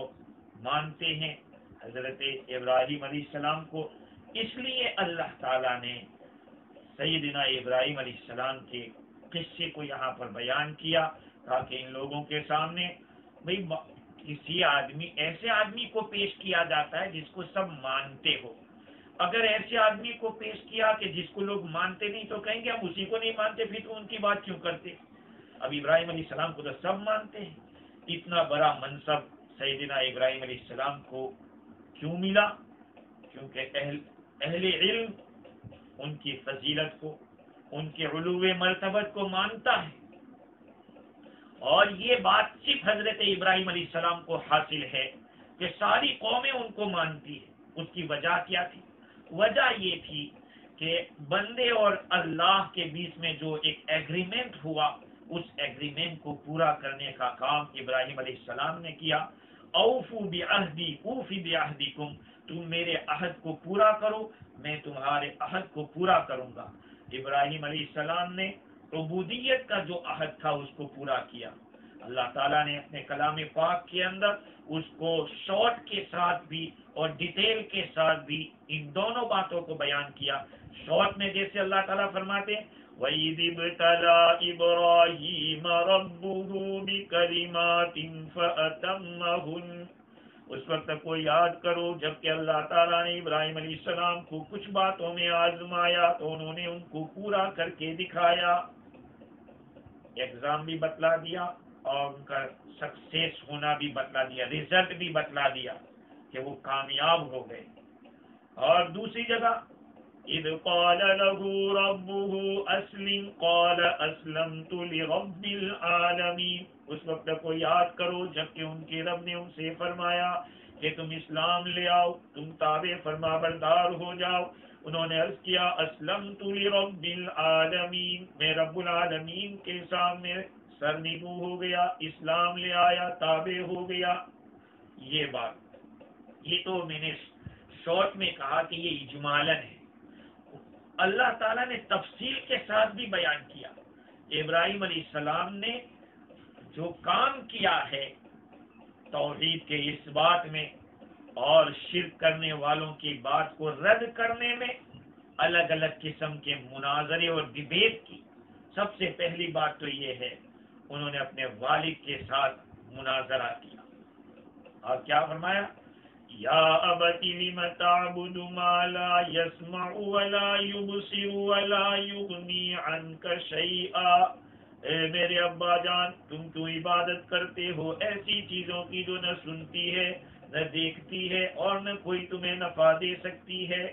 مانتے ہیں حضرت ابراہیم علیہ السلام کو. اس لیے اللہ تعالیٰ نے سیدنا ابراہیم علیہ السلام کے قصے کو یہاں پر بیان کیا تاکہ ان لوگوں کے سامنے بھئی کسی ایسے آدمی کو پیش کیا جاتا ہے جس کو سب مانتے ہو. اگر ایسے آدمی کو پیش کیا کہ جس کو لوگ مانتے نہیں تو کہیں گے ہم اسی کو نہیں مانتے، پھر تو ان کی بات کیوں کرتے. اب ابراہیم علیہ السلام کو تو سب مانتے ہیں. اتنا بڑا منصب سیدنا ابراہیم علیہ السلام کو کیوں ملا؟ کیونکہ اہل علم ان کی فضیلت کو، ان کے علو مرتبت کو مانتا ہے. اور یہ بات صرف حضرت ابراہیم علیہ السلام کو حاصل ہے کہ ساری قومیں ان کو مانتی ہے. اس کی وجہ کیا تھی؟ وجہ یہ تھی کہ بندے اور اللہ کے بیچ میں جو ایک ایگریمنٹ ہوا، اس ایگریمنٹ کو پورا کرنے کا کام ابراہیم علیہ السلام نے کیا. اوفو بعہدی اوفی بعہدکم، تم میرے عہد کو پورا کرو میں تمہارے عہد کو پورا کروں گا. ابراہیم علیہ السلام نے عبودیت کا جو عہد تھا اس کو پورا کیا. اللہ تعالیٰ نے اپنے کلام پاک کے اندر اس کو شارٹ کے ساتھ بھی اور ڈیٹیل کے ساتھ بھی ان دونوں باتوں کو بیان کیا. شارٹ میں جیسے اللہ تعالیٰ فرماتے ہیں وَإِذِ ابْتَلَىٰ إِبْرَاهِيمَ رَبُّهُ بِكَلِمَاتٍ فَأَتَمَّهُنَّ، اس وقت کو یاد کرو جب کہ اللہ تعالیٰ نے ابراہیم علیہ السلام کو کچھ باتوں میں آزمایا تو انہوں نے ان کو پورا کر کے دکھایا. ایگزام بھی بتلا دیا اور ان کا سکسیس ہونا بھی بتلا دیا، ریزلٹ بھی بتلا دیا کہ وہ کامیاب ہو گئے. اور دوسری جگہ اذ قال له ربه اسلم قال اسلمت لرب العالمین، اس وقت کو یاد کرو جب کہ ان کے رب نے ان سے فرمایا کہ تم اسلام لے آؤ، تم تابع فرما بردار ہو جاؤ. انہوں نے عرض کیا اسلمت لرب العالمین، میں رب العالمین کے سامنے سرنگو ہو گیا، اسلام لے آیا، تابع ہو گیا. یہ بات یہ تو میں نے شارٹ میں کہا کہ یہ اجمالاً ہے. اللہ تعالیٰ نے تفصیل کے ساتھ بھی بیان کیا. ابراہیم علیہ السلام نے جو کام کیا ہے توحید کے اس بات میں اور شرک کرنے والوں کی بات کو رد کرنے میں، الگ الگ قسم کے مناظرے اور ڈیبیٹ کی. سب سے پہلی بات تو یہ ہے انہوں نے اپنے والد کے ساتھ مناظرہ کیا اور کیا فرمایا یا ابت لم تعبد ما لا يسمع ولا يبصر ولا يغني عنك شيئا، اے میرے ابا جان تم تو عبادت کرتے ہو ایسی چیزوں کی جو نہ سنتی ہے نہ دیکھتی ہے اور نہ کوئی تمہیں نفع دے سکتی ہے.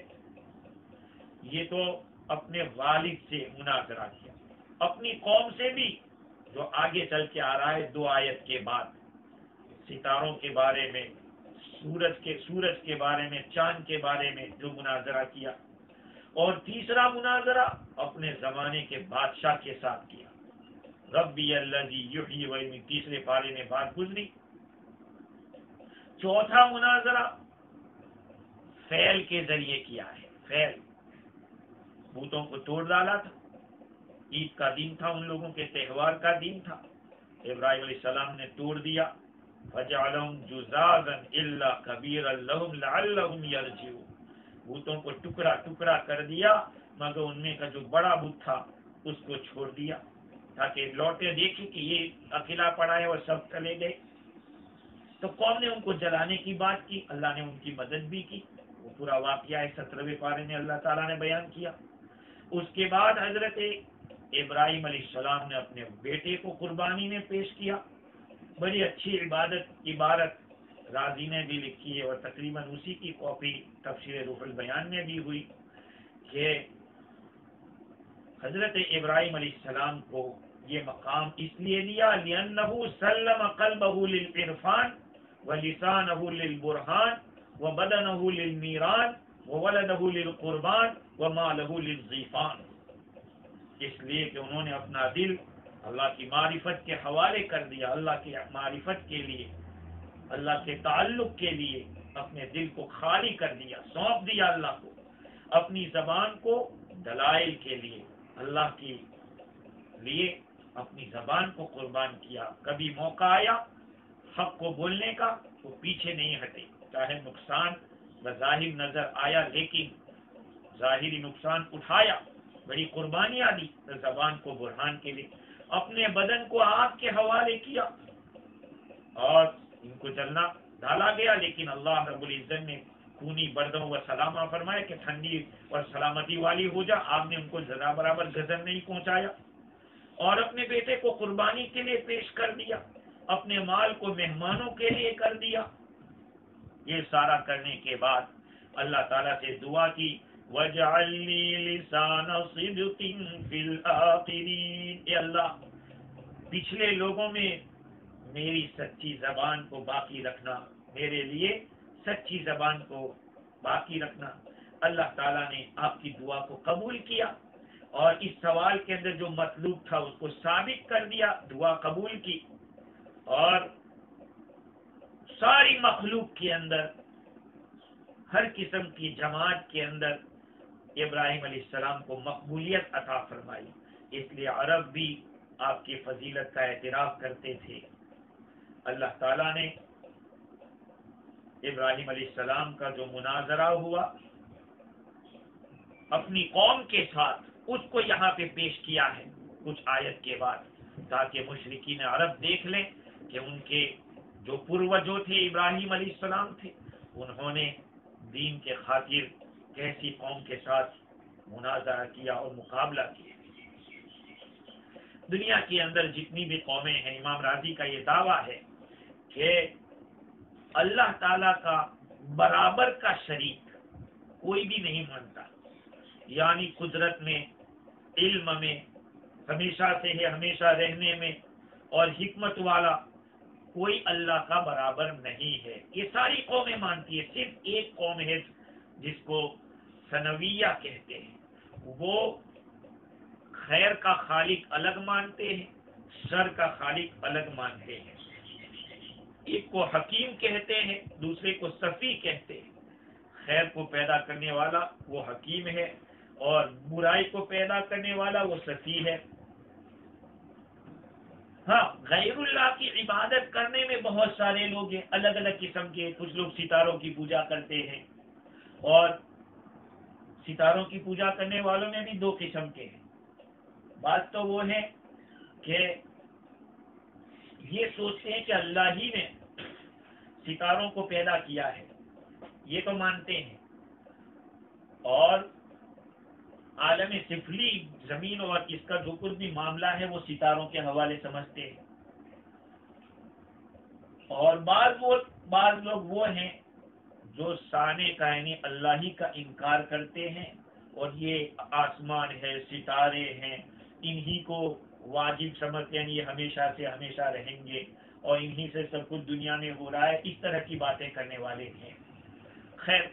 یہ تو اپنے والد سے مناظرہ کیا. اپنی قوم سے بھی جو آگے چل کے آ رہا ہے 2 آیت کے بعد، ستاروں کے بارے میں، سورج کے بارے میں، چاند کے بارے میں جو مناظرہ کیا. اور تیسرا مناظرہ اپنے زمانے کے بادشاہ کے ساتھ کیا. ربی الذی یحیی و یمیت، تیسرے پارے میں بات گزری. چوتھا مناظرہ فعل کے ذریعے کیا ہے. فعل بتوں کو توڑ ڈالا تھا. عید کا دن تھا، ان لوگوں کے تہوار کا دن تھا. ابراہیم علیہ السلام نے توڑ دیا. فجعلهم جزازا الا كبيرا لهم لعلهم يرجعون، بتوں کو ٹکڑا ٹکڑا کر دیا مگر ان میں کا جو بڑا بت تھا اس کو چھوڑ دیا تاکہ لوٹے دیکھیں کہ یہ اکیلا پڑا ہے اور سب چلے گئے. تو قوم نے ان کو جلانے کی بات کی، اللہ نے ان کی مدد بھی کی. وہ پورا واقعہ 17ویں پارے میں اللہ تعالیٰ نے بیان کیا. اس کے بعد حضرت ابراہیم علیہ السلام نے اپنے بیٹے کو قربانی میں پیش کیا. بڑی اچھی عبارت راضی نے بھی لکھی ہے اور تقریباً اسی کی کاپی تفسیر روح البیان میں بھی ہوئی کہ حضرت ابراہیم علیہ السلام کو یہ مقام اس لیے دیا لِأَنَّهُ سَلَّمَ قَلْبَهُ لِلْعِرْفَانِ وَلِسَانَهُ لِلْبُرْهَانِ وَبَدَنَهُ لِلْمِيرَانِ وَوَلَدَهُ لِلْقُرْبَانِ وَمَالَهُ لِلْضِيفَانِ، اس لیے کہ انہوں نے اپنا دل اللہ کی معرفت کے حوالے کر دیا، اللہ کی معرفت کے لیے، اللہ کے تعلق کے لیے اپنے دل کو خالی کر دیا، سونپ دیا اللہ کو، اپنی زبان کو دلائل کے لیے اللہ کے لیے اپنی زبان کو قربان کیا۔ کبھی موقع آیا حق کو بولنے کا وہ پیچھے نہیں ہٹے، چاہے نقصان بظاہر نظر آیا لیکن ظاہری نقصان اٹھایا، بڑی قربانیاں دی زبان کو برہان کے لیے، اپنے بدن کو آگ کے حوالے کیا اور ان کو جلنا ڈالا گیا، لیکن اللہ رب العزت نے خونی بردوں و سلامہ فرمایا کہ ٹھنڈی اور سلامتی والی ہو جا، آپ نے ان کو ذرا برابر گزر نہیں پہنچایا، اور اپنے بیٹے کو قربانی کے لیے پیش کر دیا، اپنے مال کو مہمانوں کے لیے کر دیا۔ یہ سارا کرنے کے بعد اللہ تعالیٰ سے دعا کی وَاجْعَلْ لِي لِسَانَ صِدْقٍ فِي الْآخِرِينَ، اے اللہ پچھلے لوگوں میں میری سچی زبان کو باقی رکھنا، میرے لیے سچی زبان کو باقی رکھنا۔ اللہ تعالیٰ نے آپ کی دعا کو قبول کیا اور اس سوال کے اندر جو مطلوب تھا اس کو ثابت کر دیا، دعا قبول کی، اور ساری مخلوق کے اندر ہر قسم کی جماعت کے اندر ابراہیم علیہ السلام کو مقبولیت عطا فرمائی۔ اس لیے عرب بھی آپ کی فضیلت کا اعتراف کرتے تھے۔ اللہ تعالیٰ نے ابراہیم علیہ السلام کا جو مناظرہ ہوا اپنی قوم کے ساتھ، اس کو یہاں پہ پیش کیا ہے کچھ آیت کے بعد، تاکہ مشرکین عرب دیکھ لیں کہ ان کے جو پروجوں تھے ابراہیم علیہ السلام تھے، انہوں نے دین کے خاطر کیسی قوم کے ساتھ مناظرہ کیا اور مقابلہ کیا۔ دنیا کے اندر جتنی بھی قومیں ہیں، امام راضی کا یہ دعویٰ ہے کہ اللہ تعالیٰ کا برابر کا شریک کوئی بھی نہیں مانتا، یعنی قدرت میں، علم میں، ہمیشہ سے ہے، ہمیشہ رہنے میں، اور حکمت والا کوئی اللہ کا برابر نہیں ہے۔ یہ ساری قومیں مانتی ہے، صرف ایک قوم ہے جس کو ثنویہ کہتے ہیں، وہ خیر کا خالق الگ مانتے ہیں، شر کا خالق الگ مانتے ہیں۔ ایک کو حکیم کہتے ہیں، دوسرے کو صفی کہتے ہیں۔ خیر کو پیدا کرنے والا وہ حکیم ہے اور برائی کو پیدا کرنے والا وہ صفی ہے۔ ہاں، غیر اللہ کی عبادت کرنے میں بہت سارے لوگ ہیں، الگ الگ قسم کے، کچھ لوگ ستاروں کی پوجا کرتے ہیں، اور ستاروں کی پوجا کرنے والوں میں بھی دو قسم کے ہیں۔ بات تو وہ ہے کہ یہ سوچتے ہیں کہ اللہ ہی نے ستاروں کو پیدا کیا ہے، یہ تو مانتے ہیں، اور عالم سفلی زمین اور اس کا جو کچھ بھی معاملہ ہے وہ ستاروں کے حوالے سمجھتے ہیں۔ اور بعض لوگ وہ ہیں جو سانے کا یعنی اللہ ہی کا انکار کرتے ہیں، اور یہ آسمان ہے، ستارے ہیں، انہی کو واجب سمجھتے ہیں، یہ ہمیشہ سے ہمیشہ رہیں گے اور انہی سے سب کچھ دنیا میں ہو رہا ہے، اس طرح کی باتیں کرنے والے ہیں۔ خیر،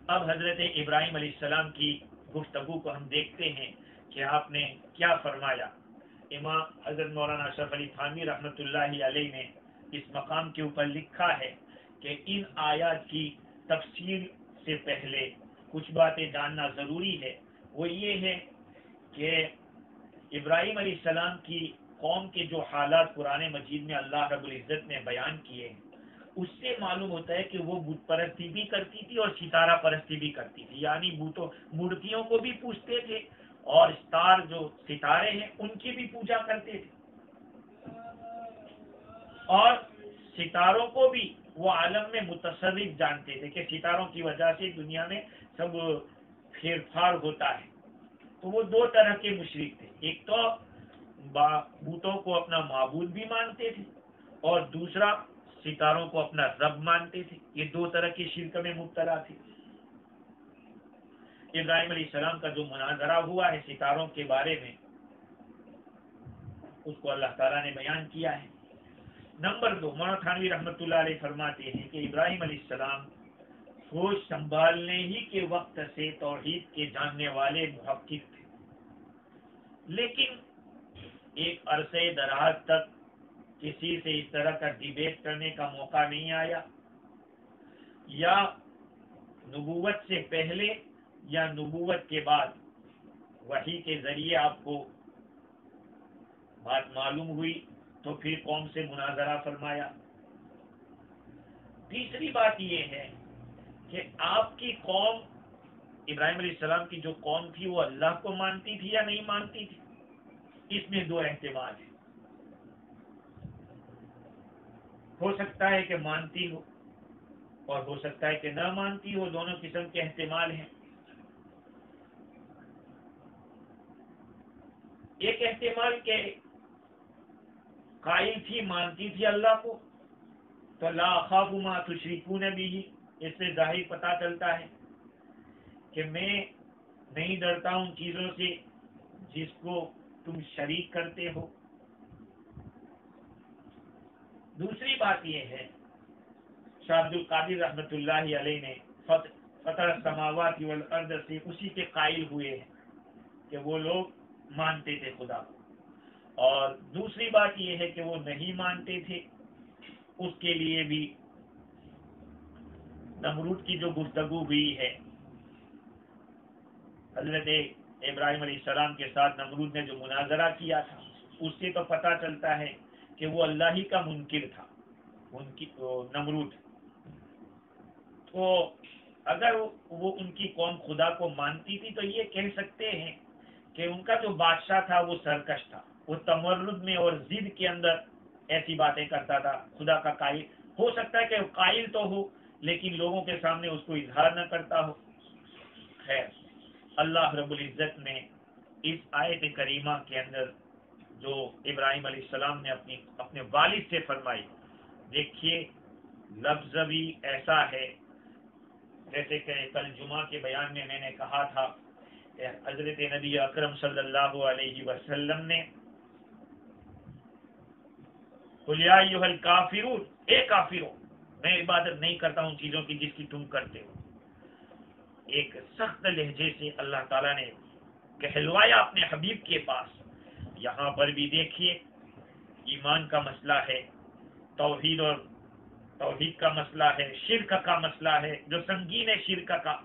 اب حضرت ابراہیم علیہ السلام کی گفتگو کو ہم دیکھتے ہیں کہ آپ نے کیا فرمایا۔ امام حضرت مولانا اشرف علی تھانوی رحمۃ اللہ علیہ نے اس مقام کے اوپر لکھا ہے کہ ان آیات کی تفسیر سے پہلے کچھ باتیں جاننا ضروری ہے۔ وہ یہ ہے کہ ابراہیم علیہ السلام کی قوم کے جو حالات قرآن مجید میں اللہ رب العزت نے بیان کیے ہیں، اس سے معلوم ہوتا ہے کہ وہ بت پرستی بھی کرتی تھی اور ستارہ پرستی بھی کرتی تھی، یعنی مورتیوں کو بھی پوجتے تھے اور جو ستارے ہیں ان کی بھی پوجا کرتے تھے، اور ستاروں کو بھی وہ عالم میں متصرف جانتے تھے کہ ستاروں کی وجہ سے دنیا میں سب پھیر پھاڑ ہوتا ہے۔ تو وہ دو طرح کے مشرک تھے، ایک تو بتوں کو اپنا معبود بھی مانتے تھے اور دوسرا ستاروں کو اپنا رب مانتے تھے۔ یہ دو طرح کے شرک میں مبتلا تھے۔ ابراہیم علیہ السلام کا جو مناظرہ ہوا ہے ستاروں کے بارے میں، اس کو اللہ تعالیٰ نے بیان کیا ہے۔ نمبر 2، مولانا تھانوی رحمۃ اللہ علیہ فرماتے ہیں کہ ابراہیم علیہ السلام ہوش سنبھالنے ہی کے وقت سے توحید کے جاننے والے محقق تھے، لیکن ایک عرصے دراز تک کسی سے اس طرح کا ڈیبیٹ کرنے کا موقع نہیں آیا، یا نبوت سے پہلے یا نبوت کے بعد وحی کے ذریعے آپ کو بات معلوم ہوئی تو پھر قوم سے مناظرہ فرمایا۔ تیسری بات یہ ہے کہ آپ کی قوم، ابراہیم علیہ السلام کی جو قوم تھی، وہ اللہ کو مانتی تھی یا نہیں مانتی تھی؟ اس میں دو احتمال ہیں، ہو سکتا ہے کہ مانتی ہو اور ہو سکتا ہے کہ نہ مانتی ہو، دونوں قسم کے احتمال ہیں۔ ایک احتمال کہ قائل تھی، مانتی تھی اللہ کو، تو لا اخاف ما تشرکون به، اس سے ظاہر پتہ چلتا ہے کہ میں نہیں ڈرتا ہوں چیزوں سے جس کو تم شریک کرتے ہو۔ دوسری بات یہ ہے، شاہ عبد القادر رحمۃ اللہ علیہ نے فطر السماوات والارض سے اسی کے قائل ہوئے ہیں کہ وہ لوگ مانتے تھے خدا کو، اور دوسری بات یہ ہے کہ وہ نہیں مانتے تھے، اس کے لیے بھی نمرود کی جو گفتگو ہوئی ہے، حضرت ابراہیم علیہ السلام کے ساتھ نمرود نے جو مناظرہ کیا تھا، اس سے تو پتہ چلتا ہے کہ وہ اللہ ہی کا منکر تھا، نمرود۔ تو اگر وہ ان کی قوم خدا کو مانتی تھی تو یہ کہہ سکتے ہیں کہ ان کا جو بادشاہ تھا وہ سرکش تھا، وہ تمرد میں اور ضد کے اندر ایسی باتیں کرتا تھا، خدا کا قائل ہو سکتا ہے کہ وہ قائل تو ہو لیکن لوگوں کے سامنے اس کو اظہار نہ کرتا ہو۔ خیر، اللہ رب العزت نے اس آیت کریمہ کے اندر جو ابراہیم علیہ السلام نے اپنے والد سے فرمائی، دیکھیے لفظ بھی ایسا ہے، جیسے کہ کل جمعہ کے بیان میں نے کہا تھا کہ حضرت نبی اکرم صلی اللہ علیہ وسلم نے قل یا ایھا الکافرون، اے کافروں، میں عبادت نہیں کرتا ہوں چیزوں کی جس کی تم کرتے ہو۔ ایک سخت لہجے سے اللہ تعالیٰ نے کہلوایا اپنے حبیب کے پاس۔ یہاں پر بھی دیکھیے ایمان کا مسئلہ ہے، توحید کا مسئلہ ہے، شرک کا مسئلہ ہے جو سنگین ہے، شرک کا۔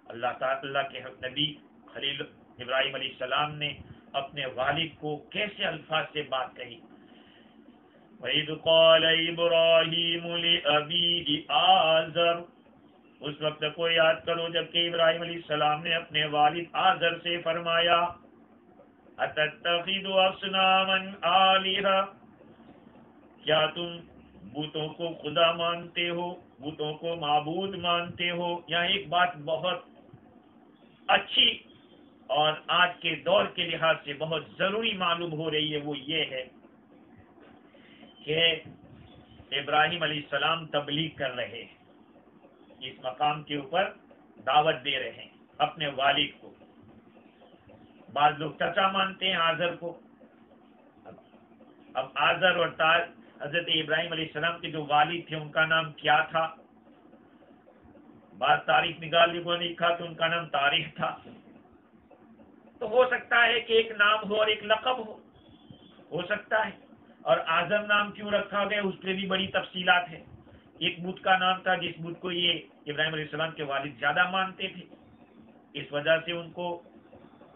اللہ تعالیٰ کے نبی خلیل ابراہیم علیہ السلام نے اپنے والد کو کیسے الفاظ سے بات کہی، وَإِذْ قَالَ إِبْرَاهِيمُ لِأَبِيهِ آزَرَ، اس وقت کو یاد کرو جب کہ ابراہیم علیہ السلام نے اپنے والد آزر سے فرمایا، أَتَتَّخِذُ أَصْنَامًا آلِهَةً، کیا تم بتوں کو خدا مانتے ہو، بتوں کو معبود مانتے ہو؟ یہاں ایک بات بہت اچھی اور آج کے دور کے لحاظ سے بہت ضروری معلوم ہو رہی ہے، وہ یہ ہے کہ ابراہیم علیہ السلام تبلیغ کر رہے ہیں، اس مقام کے اوپر دعوت دے رہے ہیں اپنے والد کو۔ بعض لوگ چچا مانتے ہیں آزر کو۔ اب آزر اور حضرت ابراہیم علیہ السلام کے جو والد تھے ان کا نام کیا تھا؟ بعض تاریخ نگار لوگوں نے لکھا کہ ان کا نام تاریخ تھا۔ تو ہو سکتا ہے کہ ایک نام ہو اور ایک لقب ہو سکتا ہے۔ اور اعظم نام کیوں رکھا گیا اس پہ بھی بڑی تفصیلات ہیں۔ ایک بت کا نام تھا جس بت کو یہ ابراہیم علیہ السلام کے والد زیادہ مانتے تھے، اس وجہ سے ان کو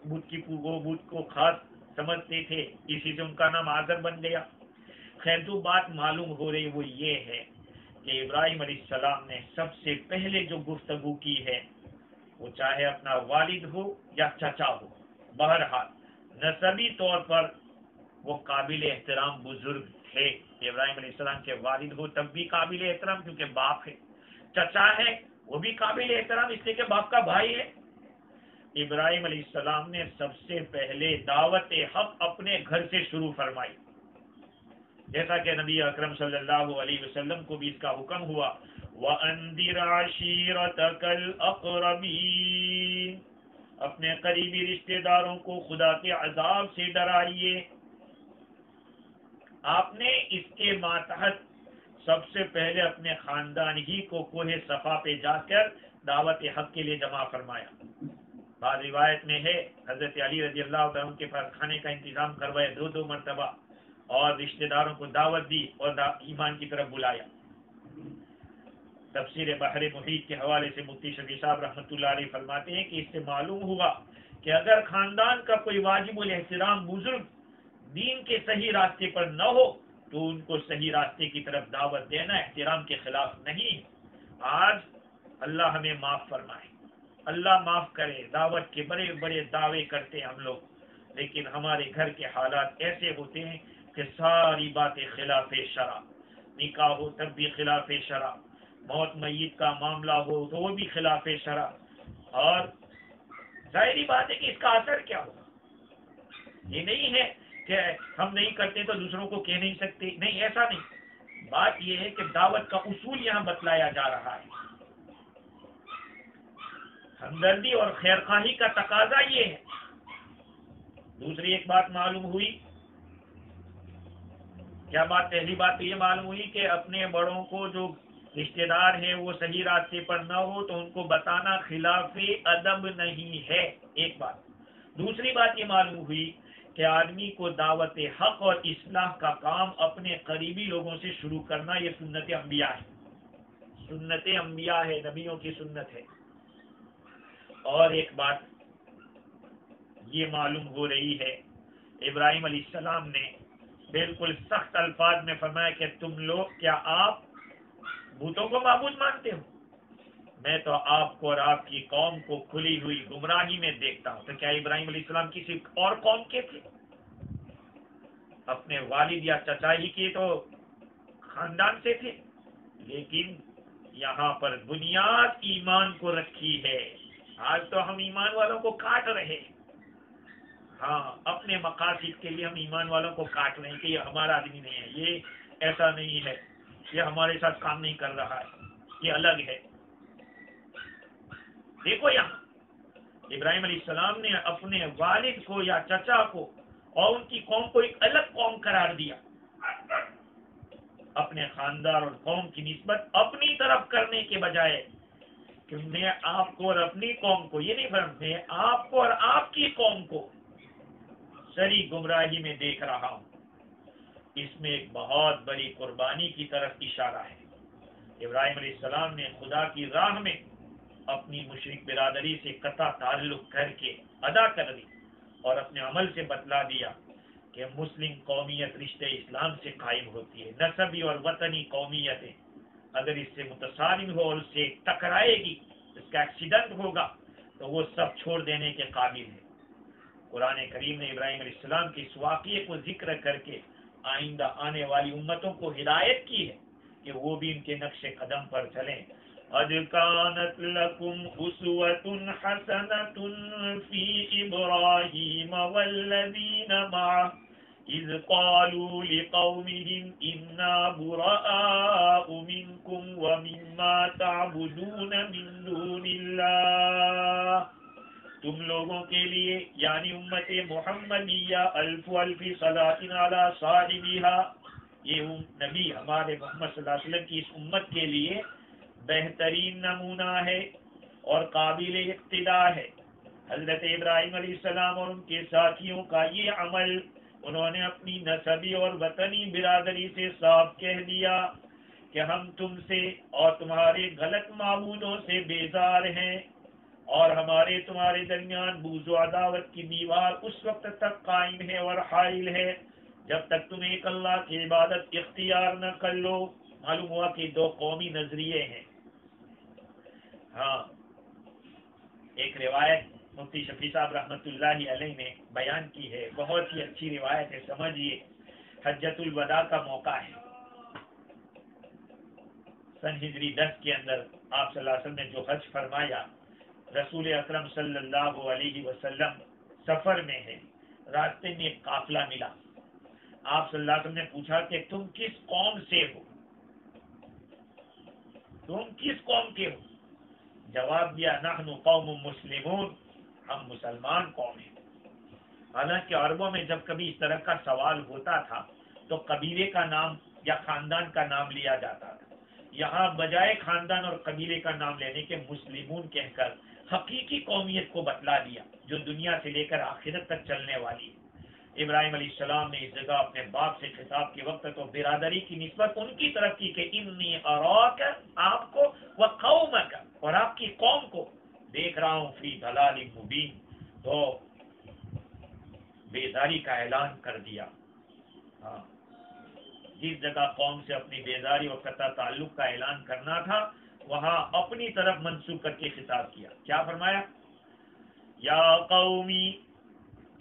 وہ بت کو خاص سمجھتے تھے، اسی سے ان کا نام اعظم بن گیا۔ خیر، جو بات معلوم ہو رہی وہ یہ ہے کہ ابراہیم علیہ السلام نے سب سے پہلے جو گفتگو کی ہے وہ چاہے اپنا والد ہو یا چچا ہو، بہرحال نسبی طور پر وہ قابل احترام بزرگ تھے۔ ابراہیم علیہ السلام کے والد ہو تب بھی قابل احترام کیونکہ باپ ہے، چچا ہے وہ بھی قابل احترام اس لیے کہ باپ کا بھائی ہے۔ ابراہیم علیہ السلام نے سب سے پہلے دعوت حق اپنے گھر سے شروع فرمائی، جیسا کہ نبی اکرم صلی اللہ علیہ وسلم کو بھی اس کا حکم ہوا، وَأَنذِرْ عَشِيرَتَكَ الْأَقْرَبِينَ، اپنے قریبی رشتہ داروں کو خدا کے عذاب سے ڈرائیے۔ آپ نے اس کے ماتحت سب سے پہلے اپنے خاندان ہی کو کوہ صفا پہ جا کر دعوت حق کے لیے جمع فرمایا۔ بعض روایت میں ہے حضرت علی رضی اللہ عنہ کے پاس کھانے کا انتظام کروائے 2 مرتبہ، اور رشتہ داروں کو دعوت دی اور ایمان کی طرف بلایا۔ تفسیر بحر محیط کے حوالے سے مفتی شفیع صاحب رحمۃ اللہ علیہ فرماتے ہیں کہ اس سے معلوم ہوا کہ اگر خاندان کا کوئی واجب الاحترام بزرگ دین کے صحیح راستے پر نہ ہو تو ان کو صحیح راستے کی طرف دعوت دینا احترام کے خلاف نہیں۔ آج اللہ ہمیں معاف فرمائے، اللہ معاف کرے، دعوت کے بڑے بڑے دعوے کرتے ہم لوگ، لیکن ہمارے گھر کے حالات ایسے ہوتے ہیں کہ ساری باتیں خلاف شرع، نکاح ہو تب بھی خلاف شرع، موت میت کا معاملہ ہو تو وہ بھی خلاف شرع، اور ظاہری بات ہے کہ اس کا اثر کیا ہوگا؟ یہ نہیں ہے کہ ہم نہیں کرتے تو دوسروں کو کہہ نہیں سکتے، نہیں، ایسا نہیں۔ بات یہ ہے کہ دعوت کا اصول یہاں بتلایا جا رہا ہے۔ ہمدردی اور خیرخواہی کا تقاضا یہ ہے۔ دوسری ایک بات معلوم ہوئی، کیا بات؟ پہلی بات تو یہ معلوم ہوئی کہ اپنے بڑوں کو جو رشتہ دار ہیں وہ صحیح راستے پر نہ ہو تو ان کو بتانا خلاف ادب نہیں ہے، ایک بات۔ دوسری بات یہ معلوم ہوئی کہ آدمی کو دعوت حق اور اصلاح کا کام اپنے قریبی لوگوں سے شروع کرنا، یہ سنت انبیاء ہے، سنت انبیاء ہے، نبیوں کی سنت ہے۔ اور ایک بات یہ معلوم ہو رہی ہے، ابراہیم علیہ السلام نے بالکل سخت الفاظ میں فرمایا کہ تم لوگ، کیا آپ بتوں کو معبود مانتے ہو؟ میں تو آپ کو اور آپ کی قوم کو کھلی ہوئی گمراہی میں دیکھتا ہوں۔ تو کیا ابراہیم علیہ السلام کسی اور قوم کے تھے؟ اپنے والد یا چچا ہی کے تو خاندان سے تھے، لیکن یہاں پر بنیاد ایمان کو رکھی ہے۔ آج تو ہم ایمان والوں کو کاٹ رہے ہیں، ہاں، اپنے مقاصد کے لیے ہم ایمان والوں کو کاٹ رہے ہیں کہ یہ ہمارا آدمی نہیں ہے، یہ ایسا نہیں ہے، یہ ہمارے ساتھ کام نہیں کر رہا ہے، یہ الگ ہے۔ دیکھو یہاں ابراہیم علیہ السلام نے اپنے والد کو یا چچا کو اور ان کی قوم کو ایک الگ قوم قرار دیا، اپنے خاندان اور قوم کی نسبت اپنی طرف کرنے کے بجائے کہ میں آپ کو اور اپنی قوم کو، یہ نہیں فرق، میں آپ کو اور آپ کی قوم کو سری گمراہی میں دیکھ رہا ہوں۔ اس میں ایک بہت بڑی قربانی کی طرف اشارہ ہے۔ ابراہیم علیہ السلام نے خدا کی راہ میں اپنی مشرک برادری سے قطع تعلق کر کے ادا کر دی، اور اپنے عمل سے بتلا دیا کہ مسلم قومیت رشتہ اسلام سے قائم ہوتی ہے۔ نسبی اور وطنی قومیتیں اگر اس سے متصادم ہو اور اس سے ٹکرائے گی، اس کا ایکسیڈنٹ ہوگا تو وہ سب چھوڑ دینے کے قابل ہے۔ قرآن کریم نے ابراہیم علیہ السلام کے اس واقعے کو ذکر کر کے آئندہ آنے والی امتوں کو ہدایت کی ہے کہ وہ بھی ان کے نقش قدم پر چلیں۔ قد كانت لكم أسوة حسنة في إبراهيم والذين معه إذ قالوا لقومهم إنا براء منكم ومما تعبدون من دون الله۔ تم لوگوں کے لیے یعنی امت محمدیہ الف صلاۃ علی صاحبها، یہ نبی ہمارے محمد صلی اللہ علیہ وسلم کی اس امت کے لیے بہترین نمونہ ہے اور قابل اقتداء ہے۔ حضرت ابراہیم علیہ السلام اور ان کے ساتھیوں کا یہ عمل، انہوں نے اپنی نسبی اور وطنی برادری سے صاف کہہ دیا کہ ہم تم سے اور تمہارے غلط معبودوں سے بیزار ہیں، اور ہمارے تمہارے درمیان بغض و عداوت کی دیوار اس وقت تک قائم ہے اور حائل ہے جب تک تم ایک اللہ کی عبادت اختیار نہ کر لو۔ معلوم ہوا کہ دو قومی نظریے ہیں۔ ہاں، ایک روایت مفتی شفیع صاحب رحمۃ اللہ علیہ نے بیان کی ہے، بہت ہی اچھی روایت ہے، سمجھیے۔ حجۃ الوداع کا موقع ہے، سن ہجری 10 کے اندر آپ صلی اللہ علیہ وسلم نے جو حج فرمایا، رسول اکرم صلی اللہ علیہ وسلم سفر میں ہے، راستے میں ایک قافلہ ملا۔ آپ صلی اللہ علیہ وسلم نے پوچھا کہ تم کس قوم سے ہو؟ تم کس قوم کے ہو؟ جواب دیا نحن قوم مسلمون، ہم مسلمان قوم ہیں. حالانکہ عربوں میں جب کبھی اس طرح کا سوال ہوتا تھا تو قبیلے کا نام یا خاندان کا نام لیا جاتا تھا. یہاں بجائے خاندان اور قبیلے کا نام لینے کے مسلمون کہہ کر حقیقی قومیت کو بتلا دیا جو دنیا سے لے کر آخرت تک چلنے والی ہے. ابراہیم علیہ السلام نے اس جگہ اپنے باپ سے خطاب کے وقت تو برادری کی نسبت ان کی طرف کی کہ انی اراک، آپ کو، وقومک، اور آپ کی قوم کو دیکھ رہا ہوں، فی ضلال مبین، تو بیداری کا اعلان کر دیا. ہاں، جس جگہ قوم سے اپنی بیداری اور قطع تعلق کا اعلان کرنا تھا وہاں اپنی طرف منسوب کر کے خطاب کیا. کیا فرمایا؟ یا قومی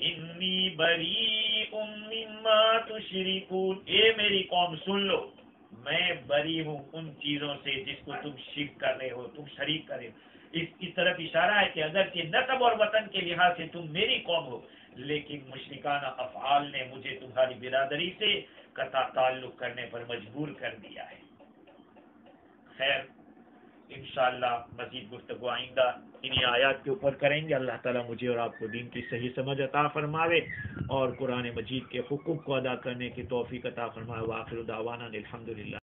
انی بریء مما تشرکون، اے میری قوم سن لو، میں بری ہوں ان چیزوں سے جس کو تم شرک کر رہے ہو، تم شریک کر رہے ہو. اس کی طرف اشارہ ہے کہ اگرچہ نسب اور وطن کے لحاظ سے تم میری قوم ہو لیکن مشرکانہ افعال نے مجھے تمہاری برادری سے قطع تعلق کرنے پر مجبور کر دیا ہے. خیر، انشاءاللہ مزید گفتگو آئندہ انہی آیات کے اوپر کریں گے. اللہ تعالیٰ مجھے اور آپ کو دین کی صحیح سمجھ عطا فرماوے اور قرآن مجید کے حقوق کو ادا کرنے کی توفیق عطا فرمائے. وآخر دعوانا الحمدللہ.